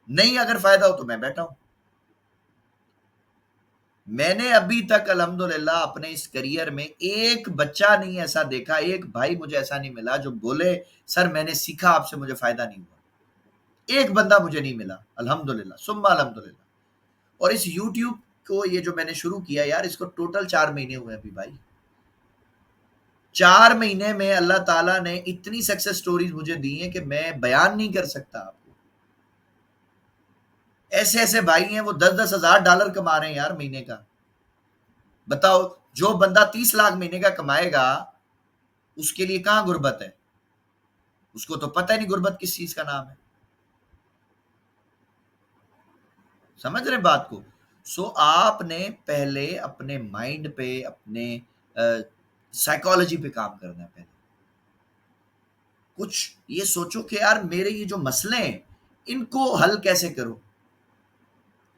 نہیں اگر فائدہ ہو تو میں بیٹھا ہوں. میں نے ابھی تک الحمدللہ اپنے اس کریئر میں ایک بچہ نہیں ایسا دیکھا, ایک بھائی مجھے ایسا نہیں ملا جو بولے سر میں نے سیکھا آپ سے مجھے فائدہ نہیں ہوا. ایک بندہ مجھے نہیں ملا الحمدللہ ثم الحمدللہ. اور اس یوٹیوب کو یہ جو میں نے شروع کیا یار, اس کو ٹوٹل 4 مہینے ہوئے ابھی بھائی. 4 مہینے میں اللہ تعالیٰ نے اتنی سکسیس سٹوریز مجھے دی ہیں کہ میں بیان نہیں کر سکتا آپ کو. ایسے ایسے بھائی ہیں وہ $10,000 کما رہے ہیں یار مہینے کا. بتاؤ جو بندہ 30 لاکھ مہینے کا کمائے گا اس کے لیے کہاں غربت ہے؟ اس کو تو پتہ ہی نہیں غربت کس چیز کا نام ہے. سمجھ رہے بات کو؟ سو آپ نے پہلے اپنے مائنڈ پہ, اپنے سائیکالوجی پہ کام کرنا ہے. پہلے کچھ یہ سوچو کہ یار میرے یہ جو مسئلے ہیں ان کو حل کیسے کروں,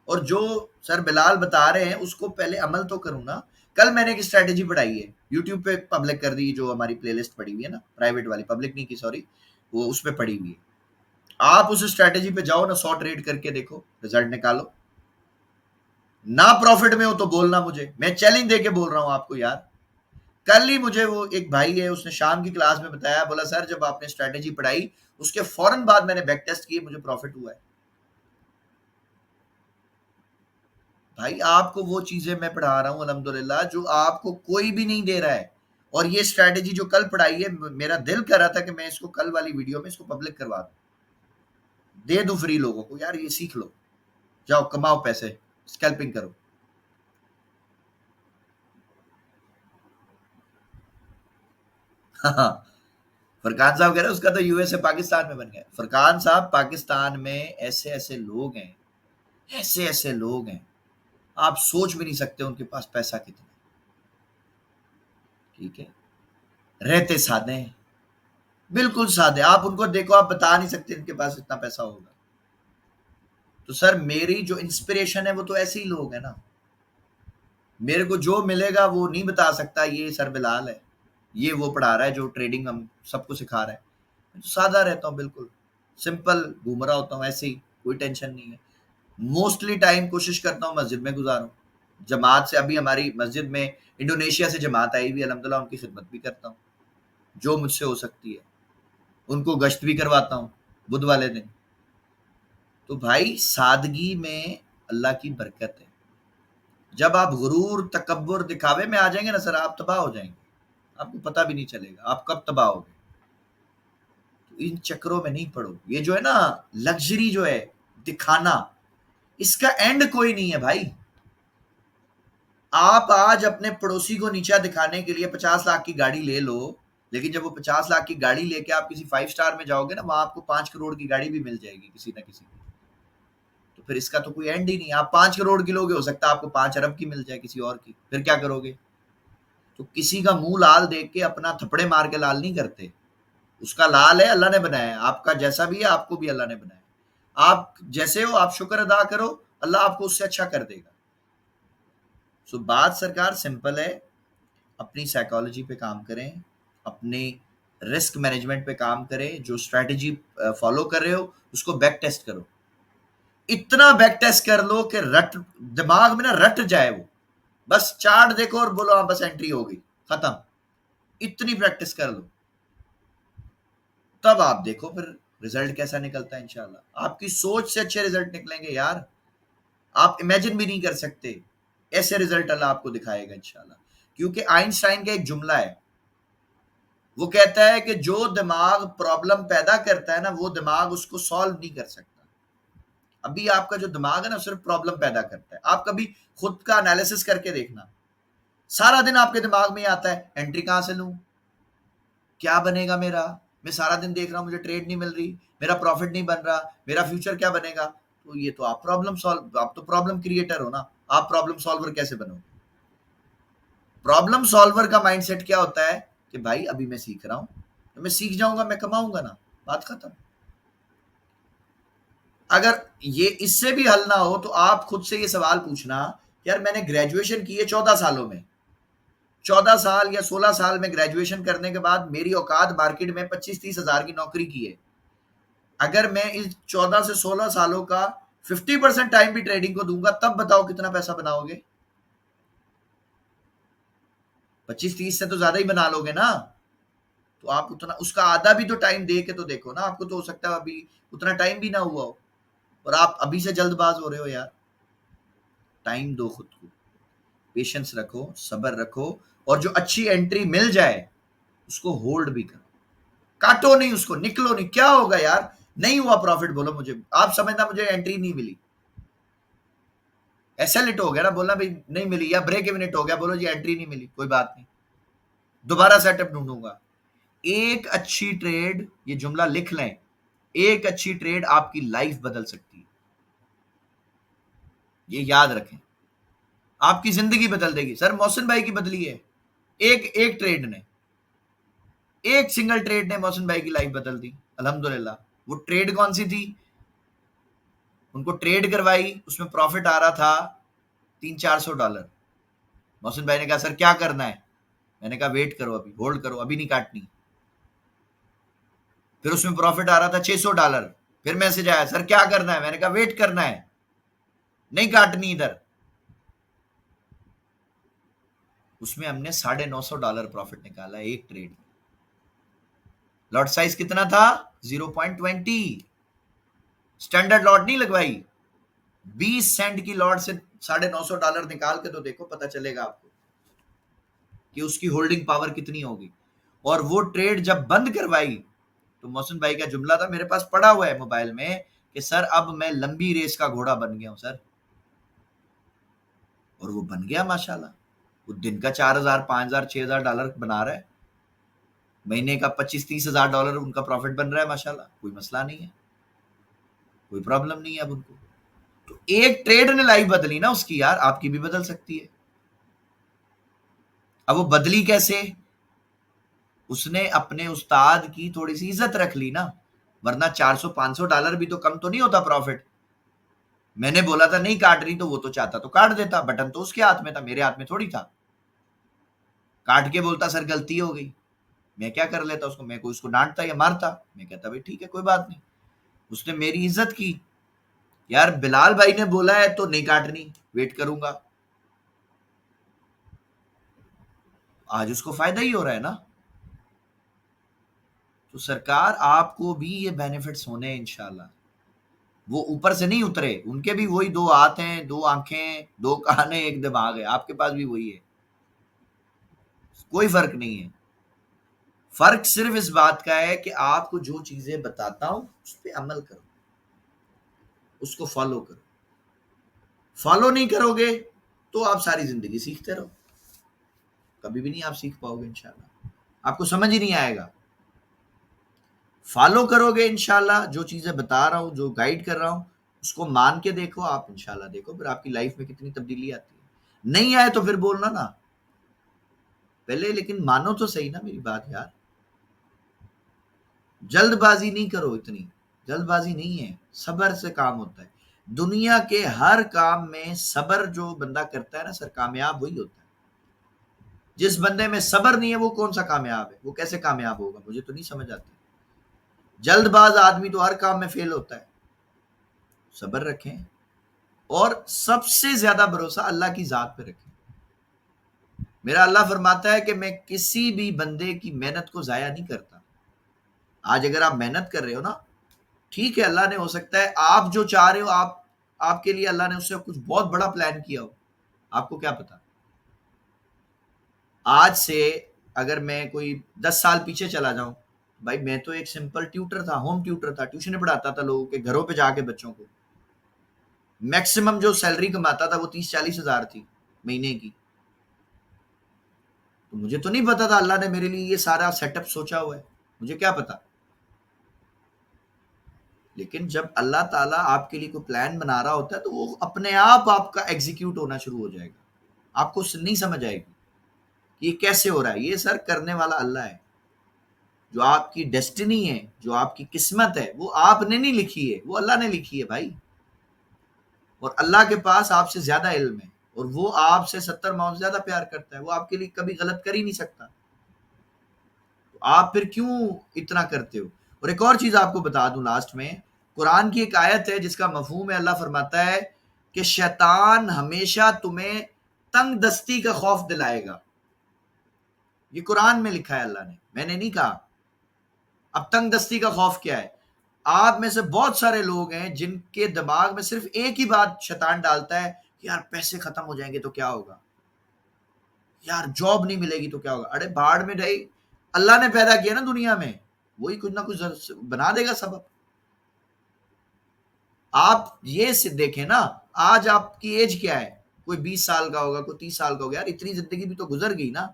اور جو سر بلال بتا رہے ہیں اس کو پہلے عمل تو کروں نا. کل میں نے ایک اسٹریٹجی پڑھائی ہے یوٹیوب پہ پبلک کر دی, جو ہماری پلے لسٹ پڑی ہوئی ہے نا, پرائیویٹ والی, پبلک نہیں کی سوری, وہ اس پہ پڑی ہوئی ہے. آپ اس اسٹریٹجی پہ جاؤ نا, 100 ٹریڈ کر کے دیکھو, رزلٹ نکالو. نہ پروفٹ میں ہو تو بولنا مجھے, میں چیلنج دے کے بول رہا ہوں آپ کو یار. کل ہی مجھے وہ ایک بھائی ہے, اس نے شام کی کلاس میں بتایا, بولا سر جب آپ نے اسٹریٹجی پڑھائی اس کے فوراً بعد میں نے بیک ٹیسٹ کیے, مجھے پروفٹ ہوا ہے. بھائی آپ کو وہ چیزیں میں پڑھا رہا ہوں الحمدللہ جو آپ کو کوئی بھی نہیں دے رہا ہے. اور یہ اسٹریٹجی جو کل پڑھائی ہے, میرا دل کر رہا تھا کہ میں اس کو کل والی ویڈیو میں اس کو پبلک کروا دوں, دے دوں فری لوگوں کو, یار یہ سیکھ لو, جاؤ کماؤ پیسے, اسکیلپنگ کرو. فرقان صاحب کہہ رہے ہیں اس کا تو یو ایس اے پاکستان میں بن گیا. فرقان صاحب پاکستان میں ایسے ایسے لوگ ہیں, ایسے ایسے لوگ ہیں, آپ سوچ بھی نہیں سکتے ان کے پاس پیسہ کتنا. ٹھیک ہے, رہتے سادے ہیں, بالکل سادے. آپ ان کو دیکھو, آپ بتا نہیں سکتے ان کے پاس اتنا پیسہ ہوگا. تو سر میری جو انسپریشن ہے وہ تو ایسے ہی لوگ ہیں نا. میرے کو جو ملے گا وہ نہیں بتا سکتا یہ سر بلال ہے, یہ وہ پڑھا رہا ہے جو ٹریڈنگ ہم سب کو سکھا رہا ہے. سادہ رہتا ہوں, بالکل سمپل گھوم رہا ہوتا ہوں, ایسے ہی, کوئی ٹینشن نہیں ہے. موسٹلی ٹائم کوشش کرتا ہوں مسجد میں گزاروں, جماعت سے. ابھی ہماری مسجد میں انڈونیشیا سے جماعت آئی ہوئی, الحمدللہ ان کی خدمت بھی کرتا ہوں جو مجھ سے ہو سکتی ہے. ان کو گشت بھی کرواتا ہوں بدھ والے دن. تو بھائی سادگی میں اللہ کی برکت ہے. جب آپ غرور, تکبر, دکھاوے میں آ جائیں گے نا سر, آپ تباہ ہو جائیں گے. آپ کو پتہ بھی نہیں چلے گا آپ کب تباہ ہو گئے. تو ان چکروں میں نہیں پڑو. یہ جو ہے نا لگژری جو ہے, دکھانا, اس کا اینڈ کوئی نہیں ہے بھائی. آپ آج اپنے پڑوسی کو نیچا دکھانے کے لیے 50 لاکھ کی گاڑی لے لو, لیکن جب وہ 50 لاکھ کی گاڑی لے کے آپ کسی 5 اسٹار میں جاؤ گے نا, وہاں آپ کو 5 کروڑ کی گاڑی بھی مل جائے گی کسی نہ کسی کی. تو پھر اس کا تو کوئی اینڈ ہی نہیں. آپ 5 کروڑ کی لوگے, ہو سکتا ہے آپ کو 5 ارب کی مل جائے کسی اور کی, پھر کیا کرو گے؟ تو کسی کا منہ لال دیکھ کے اپنا تھپڑے مار کے لال نہیں کرتے. اس کا لال ہے, اللہ نے بنایا ہے. آپ کا جیسا بھی ہے آپ کو بھی اللہ نے بنایا ہے. آپ جیسے ہو آپ شکر ادا کرو, اللہ آپ کو اس سے اچھا کر دے گا. سو بات سرکار سمپل ہے, اپنی سائیکالوجی پہ کام کریں, اپنی رسک مینجمنٹ پہ کام کریں. جو اسٹریٹجی فالو کر رہے ہو اس کو بیک ٹیسٹ کرو. اتنا بیک ٹیسٹ کر لو کہ رٹ دماغ میں نا رٹ جائے وہ, بس چارٹ دیکھو اور بولو ہاں بس انٹری ہو گئی, ختم. اتنی پریکٹس کر لو, تب آپ دیکھو پھر رزلٹ کیسا نکلتا ہے. انشاءاللہ آپ کی سوچ سے اچھے رزلٹ نکلیں گے یار, آپ امیجن بھی نہیں کر سکتے ایسے رزلٹ اللہ آپ کو دکھائے گا انشاءاللہ. کیونکہ آئنسٹائن کا ایک جملہ ہے, وہ کہتا ہے کہ جو دماغ پرابلم پیدا کرتا ہے نا, وہ دماغ اس کو سالو نہیں کر سکتا. ابھی آپ کا جو دماغ ہے نا صرف پرابلم پیدا کرتا ہے. آپ کبھی خود کا انالیسس کر کے دیکھنا, سارا دن آپ کے دماغ میں آتا ہے انٹری کہاں سے لوں, کیا بنے گا میرا, میں سارا دن دیکھ رہا ہوں مجھے ٹریڈ نہیں مل رہی, میرا پروفٹ نہیں بن رہا, میرا فیوچر کیا بنے گا. تو یہ تو آپ آپ تو پرابلم کریٹر ہو نا, آپ پرابلم سالور کیسے بنو گے؟ پرابلم سالور کا مائنڈ سیٹ کیا ہوتا ہے کہ بھائی ابھی میں سیکھ رہا ہوں, تو میں سیکھ جاؤں گا, میں کماؤں گا نا, بات ختم. اگر یہ اس سے بھی حل نہ ہو تو آپ خود سے یہ سوال پوچھنا, یار میں نے گریجویشن کی ہے 14 سالوں میں, 14 سال یا 16 سال میں گریجویشن کرنے کے بعد میری اوقات مارکیٹ میں 25-30 ہزار کی نوکری کی ہے. اگر میں اس 14 سے 16 سالوں کا 50% ٹائم بھی ٹریڈنگ کو دوں گا تب بتاؤ کتنا پیسہ بناؤ گے؟ 25-30 سے تو زیادہ ہی بنا لو گے نا. تو آپ اتنا اس کا آدھا بھی تو ٹائم دے کے تو دیکھو نا. آپ کو تو ہو سکتا ہے ابھی اتنا ٹائم بھی نہ ہوا ہو اور آپ ابھی سے جلد باز ہو رہے ہو. یار ٹائم دو خود کو، پیشنس رکھو، صبر رکھو، اور جو اچھی انٹری مل جائے اس کو ہولڈ بھی کرو. کاٹو نہیں اس کو، نکلو نہیں. کیا ہوگا یار نہیں ہوا پروفٹ بولو مجھے، آپ سمجھنا مجھے انٹری نہیں ملی، ایسا لٹ ہو گیا نا، بولنا بھائی نہیں ملی، یا بریک ایون ہٹ ہو گیا، بولو جی انٹری نہیں ملی، کوئی بات نہیں، دوبارہ سیٹ اپ ڈھونڈوں گا. ایک اچھی ٹریڈ، یہ جملہ لکھ لیں، ایک اچھی ٹریڈ آپ کی لائف بدل سکتی ہے. یہ یاد رکھیں، آپ کی زندگی بدل دے گی. سر محسن بھائی کی بدلی ہے ایک ٹریڈ نے، ایک سنگل ٹریڈ نے محسن بھائی کی لائف بدل دی الحمدللہ. وہ ٹریڈ کون سی تھی؟ ان کو ٹریڈ کروائی، اس میں پروفٹ آ رہا تھا $300-400. محسن بھائی نے کہا سر کیا کرنا ہے؟ میں نے کہا ویٹ کرو، ابھی ہولڈ کرو، ابھی نہیں کاٹنی. پھر اس میں پروفٹ آ رہا تھا $600. پھر میسج آیا سر کیا کرنا ہے؟ میں نے کہا ویٹ کرنا ہے، نہیں کاٹنی ادھر. اس میں ہم نے $950 پروفٹ نکالا ایک ٹریڈ. لاٹ سائز کتنا تھا؟ 0.20. سٹینڈرڈ لاٹ نہیں لگوائی، 20 سینٹ کی لاٹ سے $950 نکال کے تو دیکھو، پتا چلے گا آپ کو کہ اس کی ہولڈنگ پاور کتنی ہوگی. اور وہ ٹریڈ جب بند کروائی تو محسن بھائی کا جملہ تھا، میرے پاس پڑا ہوا ہے موبائل میں، کہ سر اب میں لمبی ریس کا گھوڑا بن گیا ہوں سر. اور وہ بن گیا ماشاءاللہ. وہ دن کا $4,000 $5,000 $6,000 بنا رہا ہے، مہینے کا $25,000-30,000 ان کا پروفٹ بن رہا ہے ماشاءاللہ. کوئی مسئلہ نہیں ہے، کوئی پرابلم نہیں ہے اب ان کو. تو ایک ٹریڈ نے لائف بدلی نا اس کی، یار آپ کی بھی بدل سکتی ہے. اب وہ بدلی کیسے؟ اس نے اپنے استاد کی تھوڑی سی عزت رکھ لی نا، ورنہ $400-500 بھی تو کم تو نہیں ہوتا پروفٹ. میں نے بولا تھا نہیں کاٹ رہی تو وہ تو چاہتا تو کاٹ دیتا، بٹن تو اس کے ہاتھ میں تھا، میرے ہاتھ میں تھوڑی تھا. کاٹ کے بولتا سر غلطی ہو گئی، میں کیا کر لیتا اس کو، میں کوئی اس کو ڈانٹتا یا مارتا؟ میں کہتا بھائی ٹھیک ہے کوئی بات نہیں. اس نے میری عزت کی، یار بلال بھائی نے بولا ہے تو نہیں کاٹنی، ویٹ کروں گا. آج اس کو فائدہ ہی ہو رہا ہے نا. تو سرکار آپ کو بھی یہ بینیفٹس ہونے ہیں انشاءاللہ. وہ اوپر سے نہیں اترے، ان کے بھی وہی 2 ہاتھ ہیں، 2 آنکھیں، 2 کان، ایک دماغ ہے، آپ کے پاس بھی وہی ہے، کوئی فرق نہیں ہے. فرق صرف اس بات کا ہے کہ آپ کو جو چیزیں بتاتا ہوں اس پہ عمل کرو، اس کو فالو کرو. فالو نہیں کرو گے تو آپ ساری زندگی سیکھتے رہو، کبھی بھی نہیں آپ سیکھ پاؤ گے انشاءاللہ، آپ کو سمجھ ہی نہیں آئے گا. فالو کرو گے انشاءاللہ، جو چیزیں بتا رہا ہوں، جو گائیڈ کر رہا ہوں، اس کو مان کے دیکھو آپ انشاءاللہ، دیکھو پھر آپ کی لائف میں کتنی تبدیلی آتی ہے. نہیں آئے تو پھر بولنا نا پہلے، لیکن مانو تو صحیح نا میری بات یار. جلد بازی نہیں کرو، اتنی جلد بازی نہیں ہے، صبر سے کام ہوتا ہے. دنیا کے ہر کام میں صبر جو بندہ کرتا ہے نا سر، کامیاب وہی ہوتا ہے. جس بندے میں صبر نہیں ہے وہ کون سا کامیاب ہے؟ وہ کیسے کامیاب ہوگا؟ مجھے تو نہیں سمجھ آتی. جلد باز آدمی تو ہر کام میں فیل ہوتا ہے. صبر رکھیں اور سب سے زیادہ بھروسہ اللہ کی ذات پہ رکھیں. میرا اللہ فرماتا ہے کہ میں کسی بھی بندے کی محنت کو ضائع نہیں کرتا. آج اگر آپ محنت کر رہے ہو نا، ٹھیک ہے اللہ نے ہو سکتا ہے آپ جو چاہ رہے ہو آپ کے لیے اللہ نے اس سے کچھ بہت بڑا پلان کیا ہو، آپ کو کیا پتا. آج سے اگر میں کوئی 10 سال پیچھے چلا جاؤں، بھائی میں تو ایک سمپل ٹیوٹر تھا، ہوم ٹیوٹر تھا، ٹیوشن پڑھاتا تھا لوگوں کے گھروں پہ جا کے بچوں کو. میکسیمم جو سیلری کماتا تھا وہ 30-40 ہزار تھی مہینے کی. تو مجھے تو نہیں پتا تھا اللہ نے میرے لیے یہ سارا سیٹ اپ سوچا ہوا ہے، مجھے کیا پتا. لیکن جب اللہ تعالیٰ آپ کے لیے کوئی پلان بنا رہا ہوتا ہے تو وہ اپنے آپ کا ایگزیکیوٹ ہونا شروع ہو جائے گا. آپ کو نہیں سمجھ آئے گی کہ یہ کیسے ہو رہا ہے. یہ سر کرنے والا اللہ ہے. جو آپ کی ڈیسٹینی ہے، جو آپ کی قسمت ہے، وہ آپ نے نہیں لکھی ہے، وہ اللہ نے لکھی ہے بھائی. اور اللہ کے پاس آپ سے زیادہ علم ہے، اور وہ آپ سے 70 ماؤں زیادہ پیار کرتا ہے. وہ آپ کے لیے کبھی غلط کر ہی نہیں سکتا. تو آپ پھر کیوں اتنا کرتے ہو؟ اور ایک اور چیز آپ کو بتا دوں لاسٹ میں، قرآن کی ایک آیت ہے جس کا مفہوم ہے، اللہ فرماتا ہے کہ شیطان ہمیشہ تمہیں تنگ دستی کا خوف دلائے گا. یہ قرآن میں لکھا ہے اللہ نے، میں نے نہیں کہا. اب تنگ دستی کا خوف کیا ہے؟ آپ میں سے بہت سارے لوگ ہیں جن کے دماغ میں صرف ایک ہی بات شیطان ڈالتا ہے کہ یار پیسے ختم ہو جائیں گے تو کیا ہوگا، یار جاب نہیں ملے گی تو کیا ہوگا. ارے بھاڑ میں ڈھائی، اللہ نے پیدا کیا نا دنیا میں، وہی کچھ نہ کچھ بنا دے گا سبب. آپ یہ دیکھیں نا، آج آپ کی ایج کیا ہے؟ کوئی 20 سال کا ہوگا، کوئی 30 سال کا ہوگا. یار اتنی زندگی بھی تو گزر گئی نا.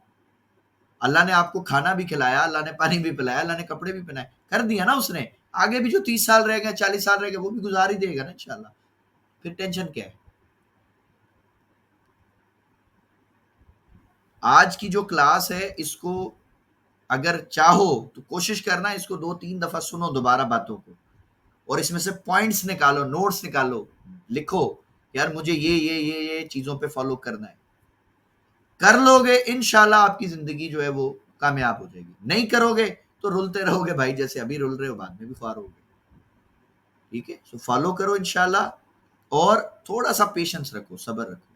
اللہ نے آپ کو کھانا بھی کھلایا، اللہ نے پانی بھی پلایا، اللہ نے کپڑے بھی پہنائے، کر دیا نا اس نے. آگے بھی جو 30 سال رہ گئے، 40 سال رہ گئے، وہ بھی گزار ہی دے گا نا انشاءاللہ. پھر ٹینشن کیا ہے؟ آج کی جو کلاس ہے اس کو اگر چاہو تو کوشش کرنا اس کو 2-3 دفعہ سنو دوبارہ باتوں کو، اور اس میں سے پوائنٹس نکالو، نوٹس نکالو، لکھو یار مجھے یہ چیزوں پہ فالو کرنا ہے. کر لو گے انشاءاللہ آپ کی زندگی جو ہے وہ کامیاب ہو جائے گی. نہیں کرو گے تو رلتے رہو گے بھائی، جیسے ابھی رل رہے ہو، بعد میں بھی خوار ہو گے. ٹھیک ہے، سو فالو کرو انشاءاللہ، اور تھوڑا سا پیشنس رکھو، صبر رکھو.